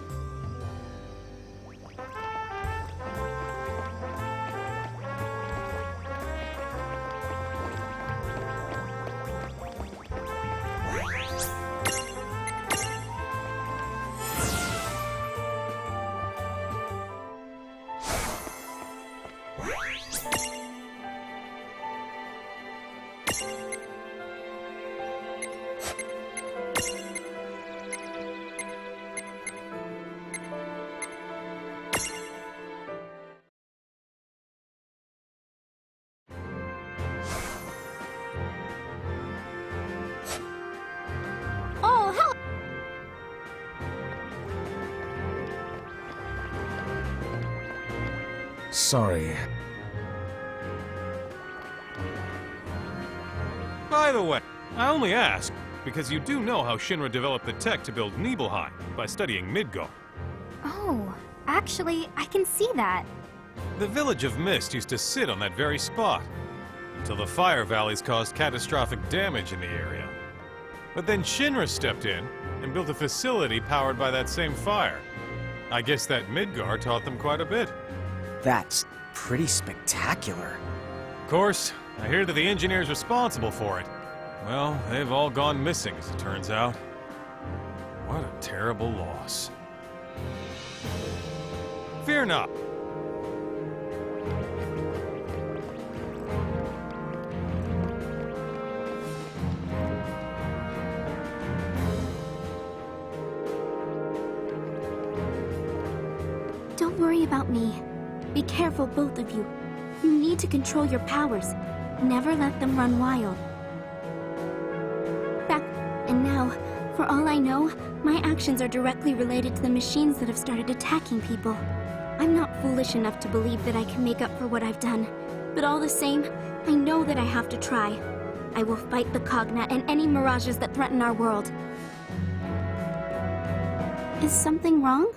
Sorry. By the way, I only ask because you do know how Shinra developed the tech to build Nibelheim by studying Midgard. Oh, actually, I can see that. The village of Mist used to sit on that very spot until the fire valleys caused catastrophic damage in the area. But then Shinra stepped in and built a facility powered by that same fire. I guess that Midgard taught them quite a bit. That's pretty spectacular. Of course, I hear that the engineers responsible for it. Well, they've all gone missing, as it turns out. What a terrible loss. Fear not. Don't worry about me. Be careful, both of you. You need to control your powers. Never let them run wild. And now, for all I know, my actions are directly related to the machines that have started attacking people. I'm not foolish enough to believe that I can make up for what I've done. But all the same, I know that I have to try. I will fight the Cogna and any mirages that threaten our world. Is something wrong?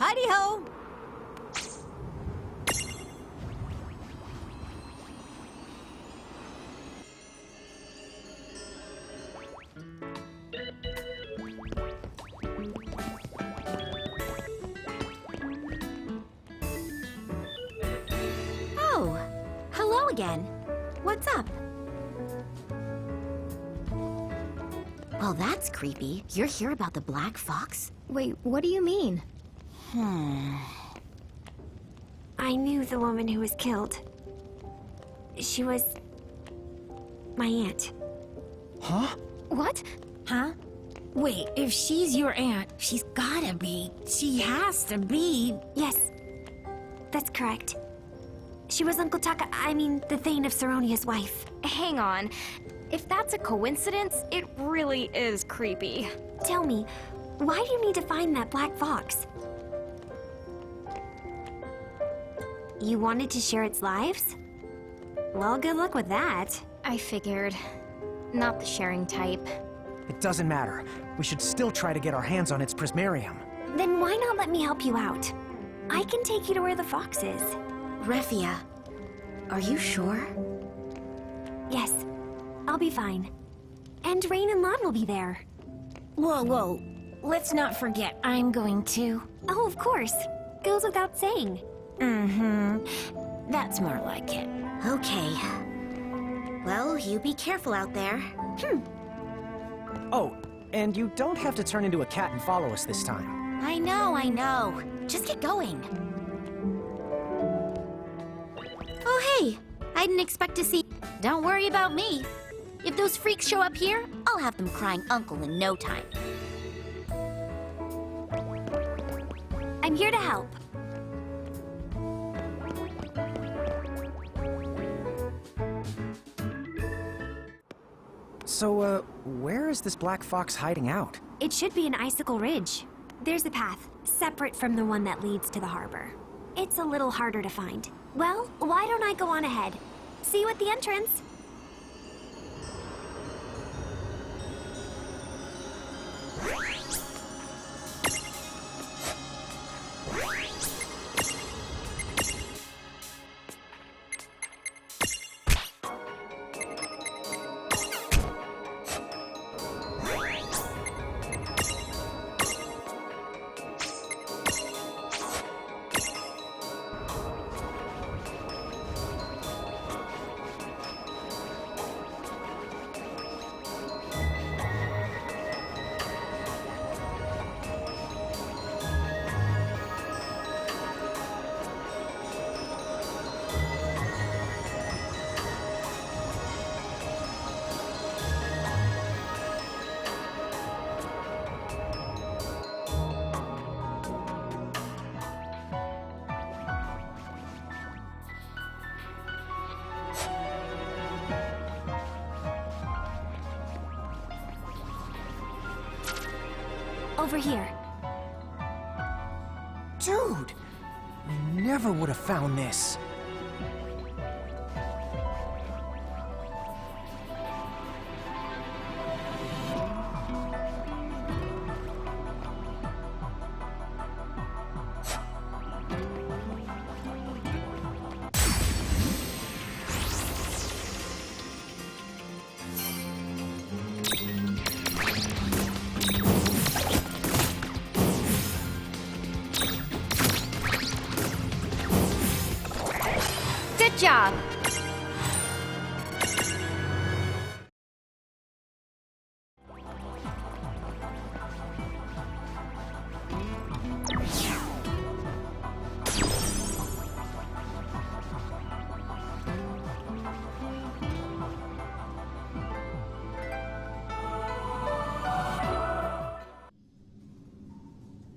Hidey-ho! Oh, hello again. What's up? Well, that's creepy. You're here about the Black Fox? Wait, what do you mean? I knew the woman who was killed. She was my aunt. Huh? What? Huh? Wait, if she's your aunt, she's gotta be. She has to be. Yes, that's correct. She was Uncle Taka, the Thane of Saronia's wife. Hang on. If that's a coincidence, it really is creepy. Tell me, why do you need to find that black fox? You wanted to share its lives? Well, good luck with that. I figured. Not the sharing type. It doesn't matter. We should still try to get our hands on its prismarium. Then why not let me help you out? I can take you to where the fox is. Refia, are you sure? Yes, I'll be fine. And Rain and Lon will be there. Whoa. Let's not forget I'm going to. Oh, of course. Goes without saying. Mm-hmm. That's more like it. Okay. Well, you be careful out there. Oh, and you don't have to turn into a cat and follow us this time. I know. Just get going. Oh, hey! I didn't expect to see... Don't worry about me. If those freaks show up here, I'll have them crying uncle in no time. I'm here to help. So, where is this black fox hiding out? It should be an icicle ridge. There's a path, separate from the one that leads to the harbor. It's a little harder to find. Well, why don't I go on ahead? See you at the entrance. Over here. Dude! We never would have found this. Good job.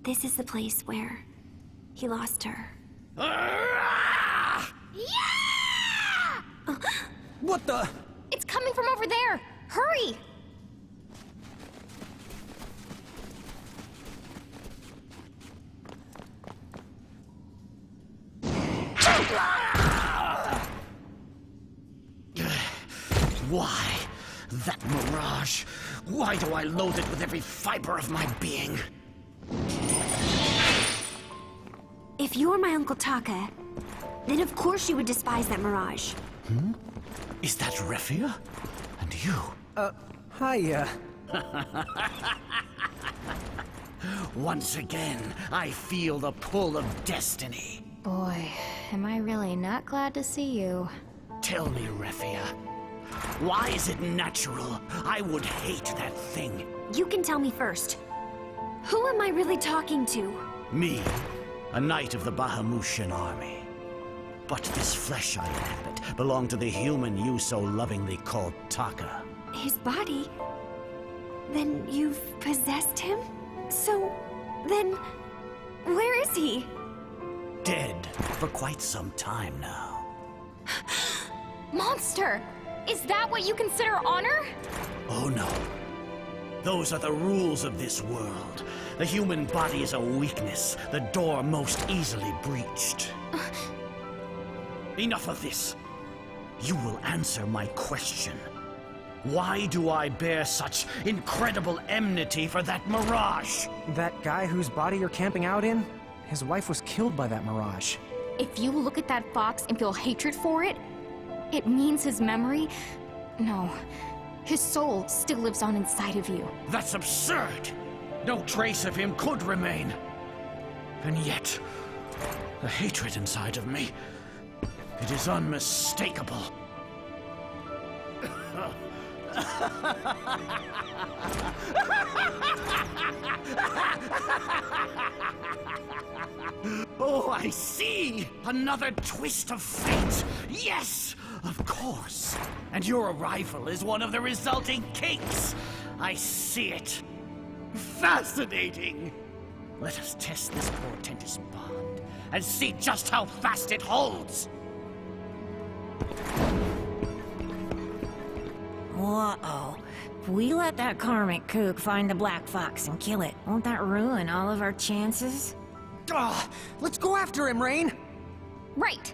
This is the place where he lost her. What the? It's coming from over there. Hurry! Why? That mirage. Why do I loathe it with every fiber of my being? If you're my Uncle Taka, then of course you would despise that mirage. Hmm? Is that Refia? And you? Hi, Once again, I feel the pull of destiny. Boy, am I really not glad to see you. Tell me, Refia, why is it natural I would hate that thing? You can tell me first. Who am I really talking to? Me, a knight of the Bahamutian army. But this flesh I inhabit belonged to the human you so lovingly called Taka. His body? Then you've possessed him? So, then, where is he? Dead for quite some time now. Monster! Is that what you consider honor? Oh no. Those are the rules of this world. The human body is a weakness, the door most easily breached. Enough of this. You will answer my question. Why do I bear such incredible enmity for that mirage? That guy whose body you're camping out in? His wife was killed by that mirage. If you look at that fox and feel hatred for it, it means his memory... No. His soul still lives on inside of you. That's absurd! No trace of him could remain. And yet, the hatred inside of me, it is unmistakable. Oh, I see! Another twist of fate! Yes! Of course! And your arrival is one of the resulting kinks! I see it! Fascinating! Let us test this portentous bond and see just how fast it holds! Whoa. If we let that karmic kook find the black fox and kill it, won't that ruin all of our chances? Let's go after him, Rain! Right!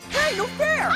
Hey, no fair!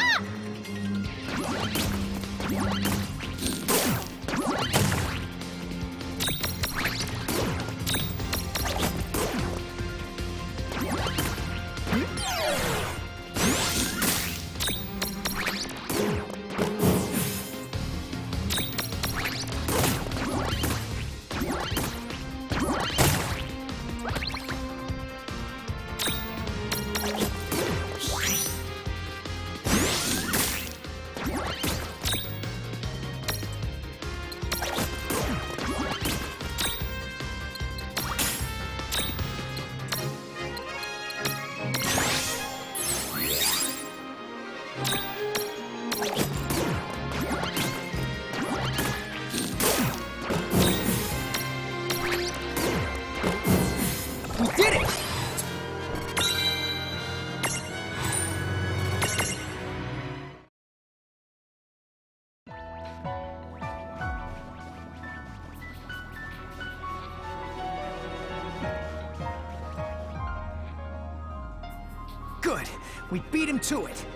We beat him to it.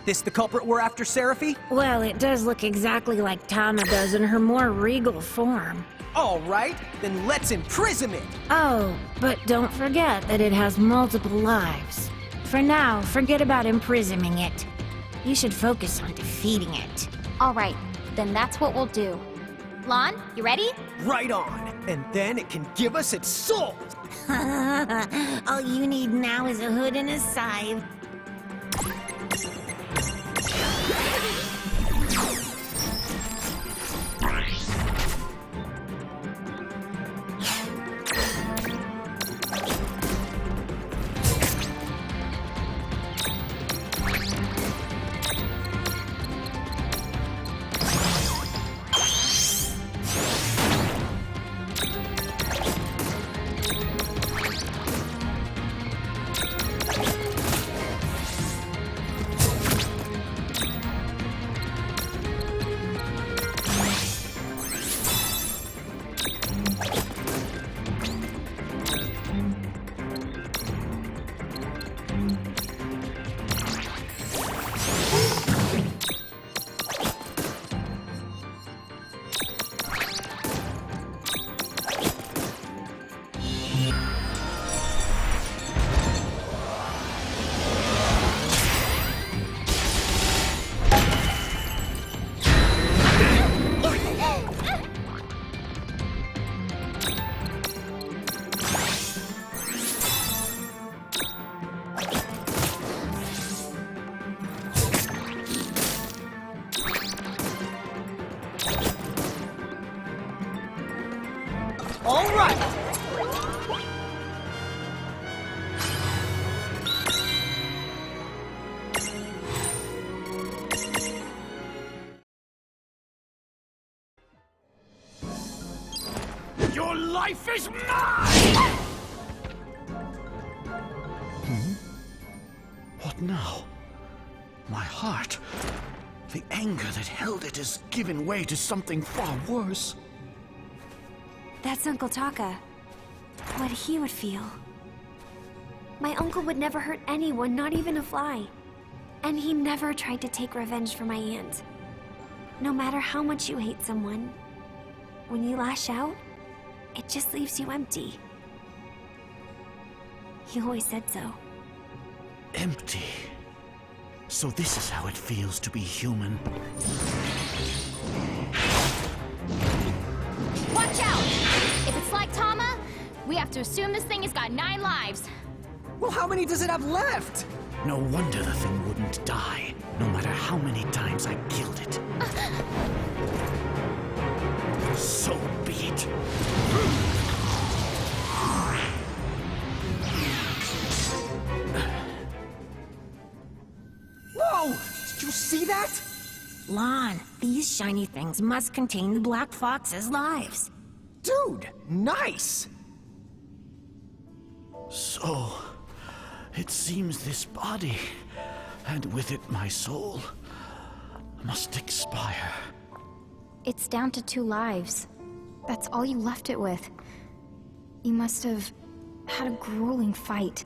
This the culprit we're after, Seraphy? Well, it does look exactly like Tama does in her more regal form. All right, then let's imprison it. Oh, but don't forget that it has multiple lives. For now, forget about imprisoning it. You should focus on defeating it. All right, then that's what we'll do. Lon, you ready? Right on. And then it can give us its soul. All you need now is a hood and a scythe. All right. Your life is mine! What now? My heart. The anger that held it has given way to something far worse. That's Uncle Taka. What he would feel. My uncle would never hurt anyone, not even a fly. And he never tried to take revenge for my aunt. No matter how much you hate someone, when you lash out, it just leaves you empty. He always said so. Empty. So this is how it feels to be human. Watch out! If it's like Tama, we have to assume this thing has got 9 lives. Well, how many does it have left? No wonder the thing wouldn't die, no matter how many times I killed it. So be it. Whoa! Did you see that? Lon, these shiny things must contain the Black Fox's lives. Dude, nice! So, it seems this body, and with it my soul, must expire. It's down to 2 lives. That's all you left it with. You must have had a grueling fight.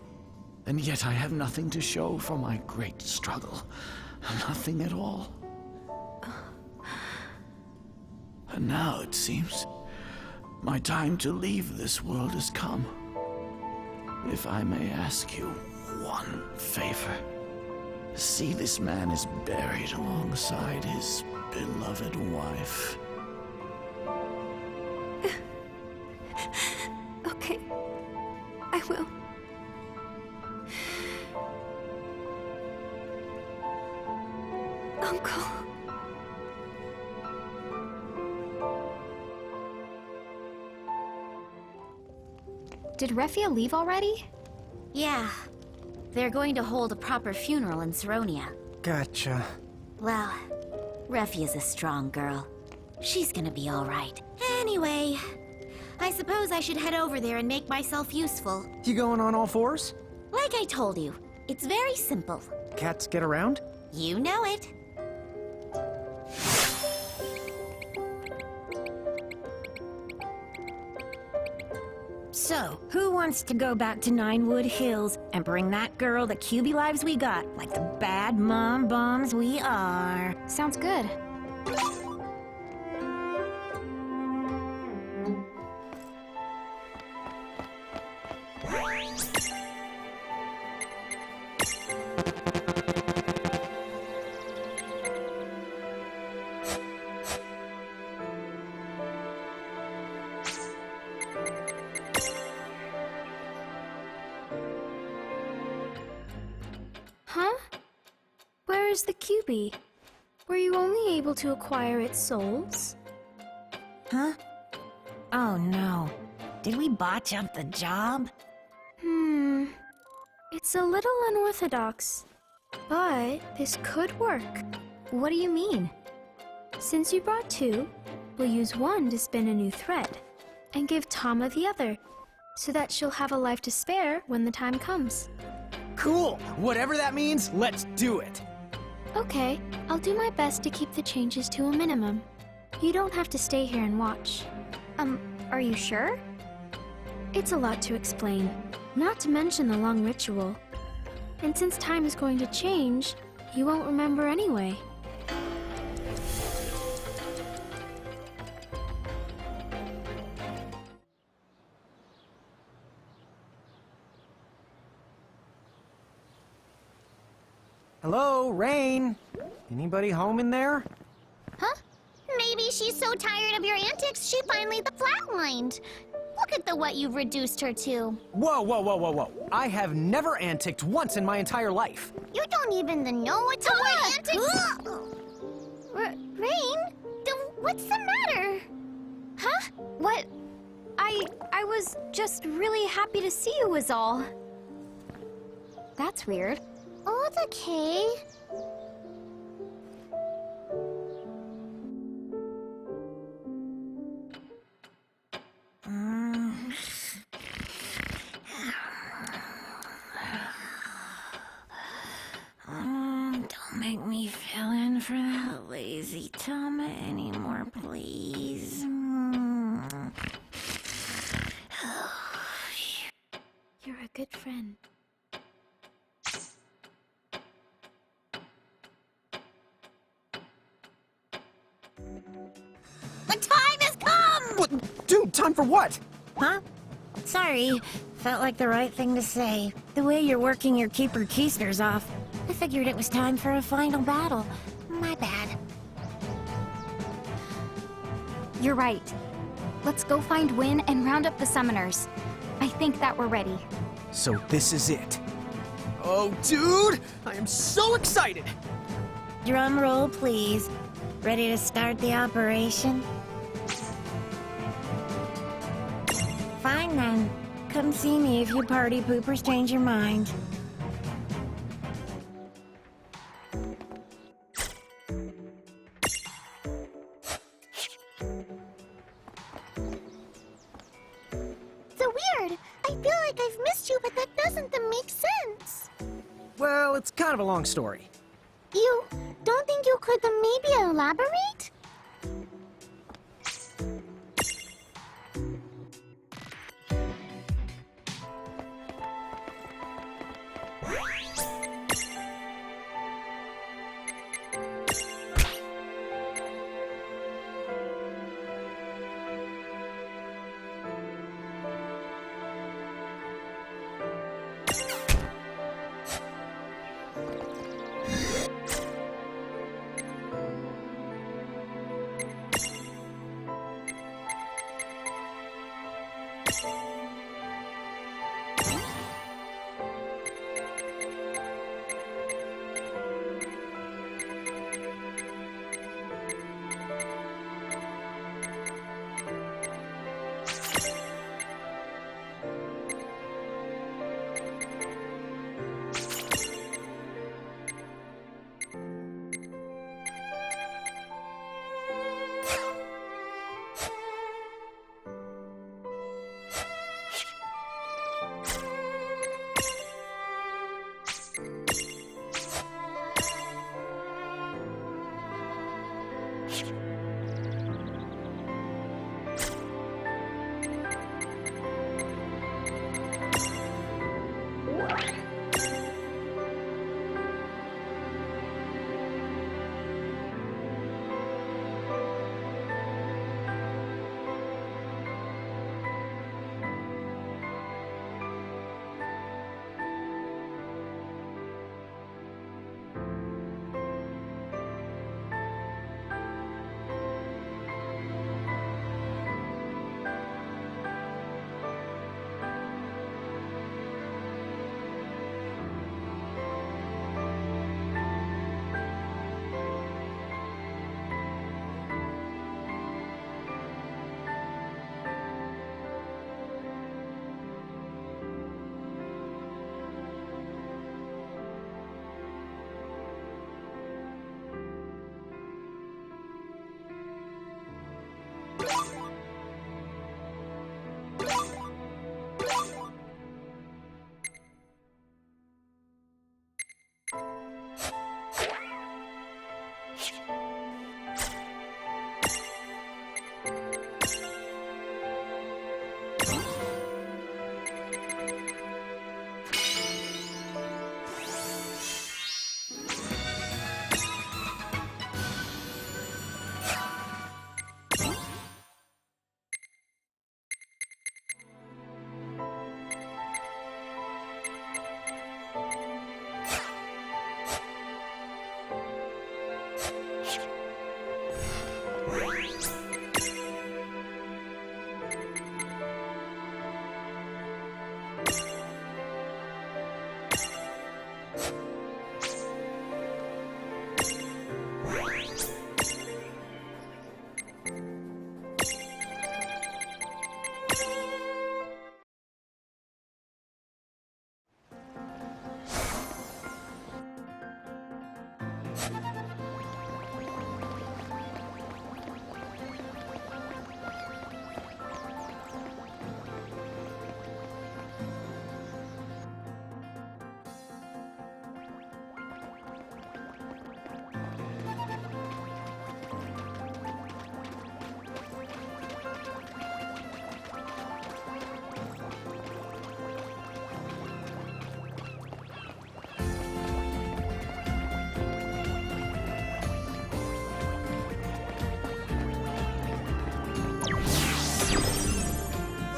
And yet I have nothing to show for my great struggle. Nothing at all. And now, it seems, my time to leave this world has come. If I may ask you one favor. See, this man is buried alongside his beloved wife. Okay. I will. Uncle. Did Refia leave already? Yeah. They're going to hold a proper funeral in Saronia. Gotcha. Well, Refia's a strong girl. She's gonna be all right. Anyway, I suppose I should head over there and make myself useful. You going on all fours? Like I told you, it's very simple. Cats get around? You know it. So, who wants to go back to Ninewood Hills and bring that girl the QB lives we got, like the bad mom bombs we are? Sounds good. Huh? Where is the QB? Were you only able to acquire its souls? Huh? Oh no. Did we botch up the job? It's a little unorthodox, but this could work. What do you mean? Since you brought two, we'll use one to spin a new thread, and give Tama the other, so that she'll have a life to spare when the time comes. Cool! Whatever that means, let's do it! Okay, I'll do my best to keep the changes to a minimum. You don't have to stay here and watch. Are you sure? It's a lot to explain, not to mention the long ritual. And since time is going to change, you won't remember anyway. Hello, Rain? Anybody home in there? Huh? Maybe she's so tired of your antics, she finally flatlined. Look at what you've reduced her to. Whoa, whoa, whoa, whoa, whoa. I have never anticked once in my entire life. You don't even know what to word antics. Rain? What's the matter? Huh? What? I was just really happy to see you was all. That's weird. Oh, it's okay. Don't make me fill in for that lazy Tama anymore, please. You're a good friend. The time has come! What? Dude, time for what? Huh? Sorry. Felt like the right thing to say. The way you're working your keeper keisters off, I figured it was time for a final battle. My bad. You're right. Let's go find Win and round up the summoners. I think that we're ready. So this is it. Oh, dude! I am so excited! Drum roll, please. Ready to start the operation? Fine then. Come see me if you party poopers change your mind. So weird. I feel like I've missed you, but that doesn't make sense. Well, it's kind of a long story. You don't think you could maybe elaborate?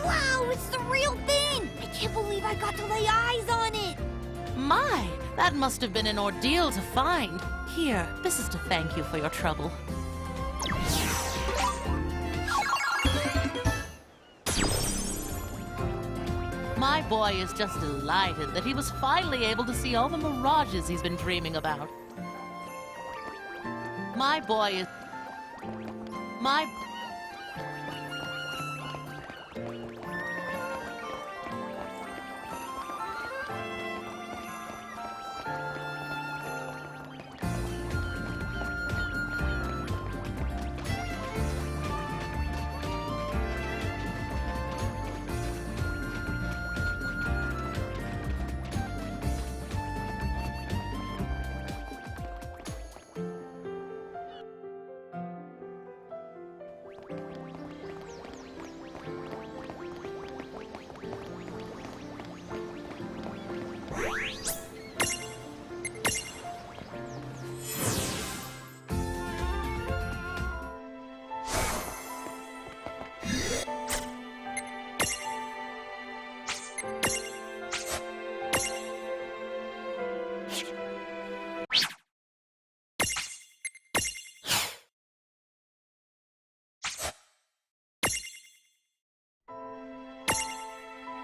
Wow, it's the real thing! I can't believe I got to lay eyes on it! My, that must have been an ordeal to find. Here, this is to thank you for your trouble. My boy is just delighted that he was finally able to see all the mirages he's been dreaming about. My boy is... My...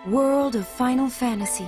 World of Final Fantasy.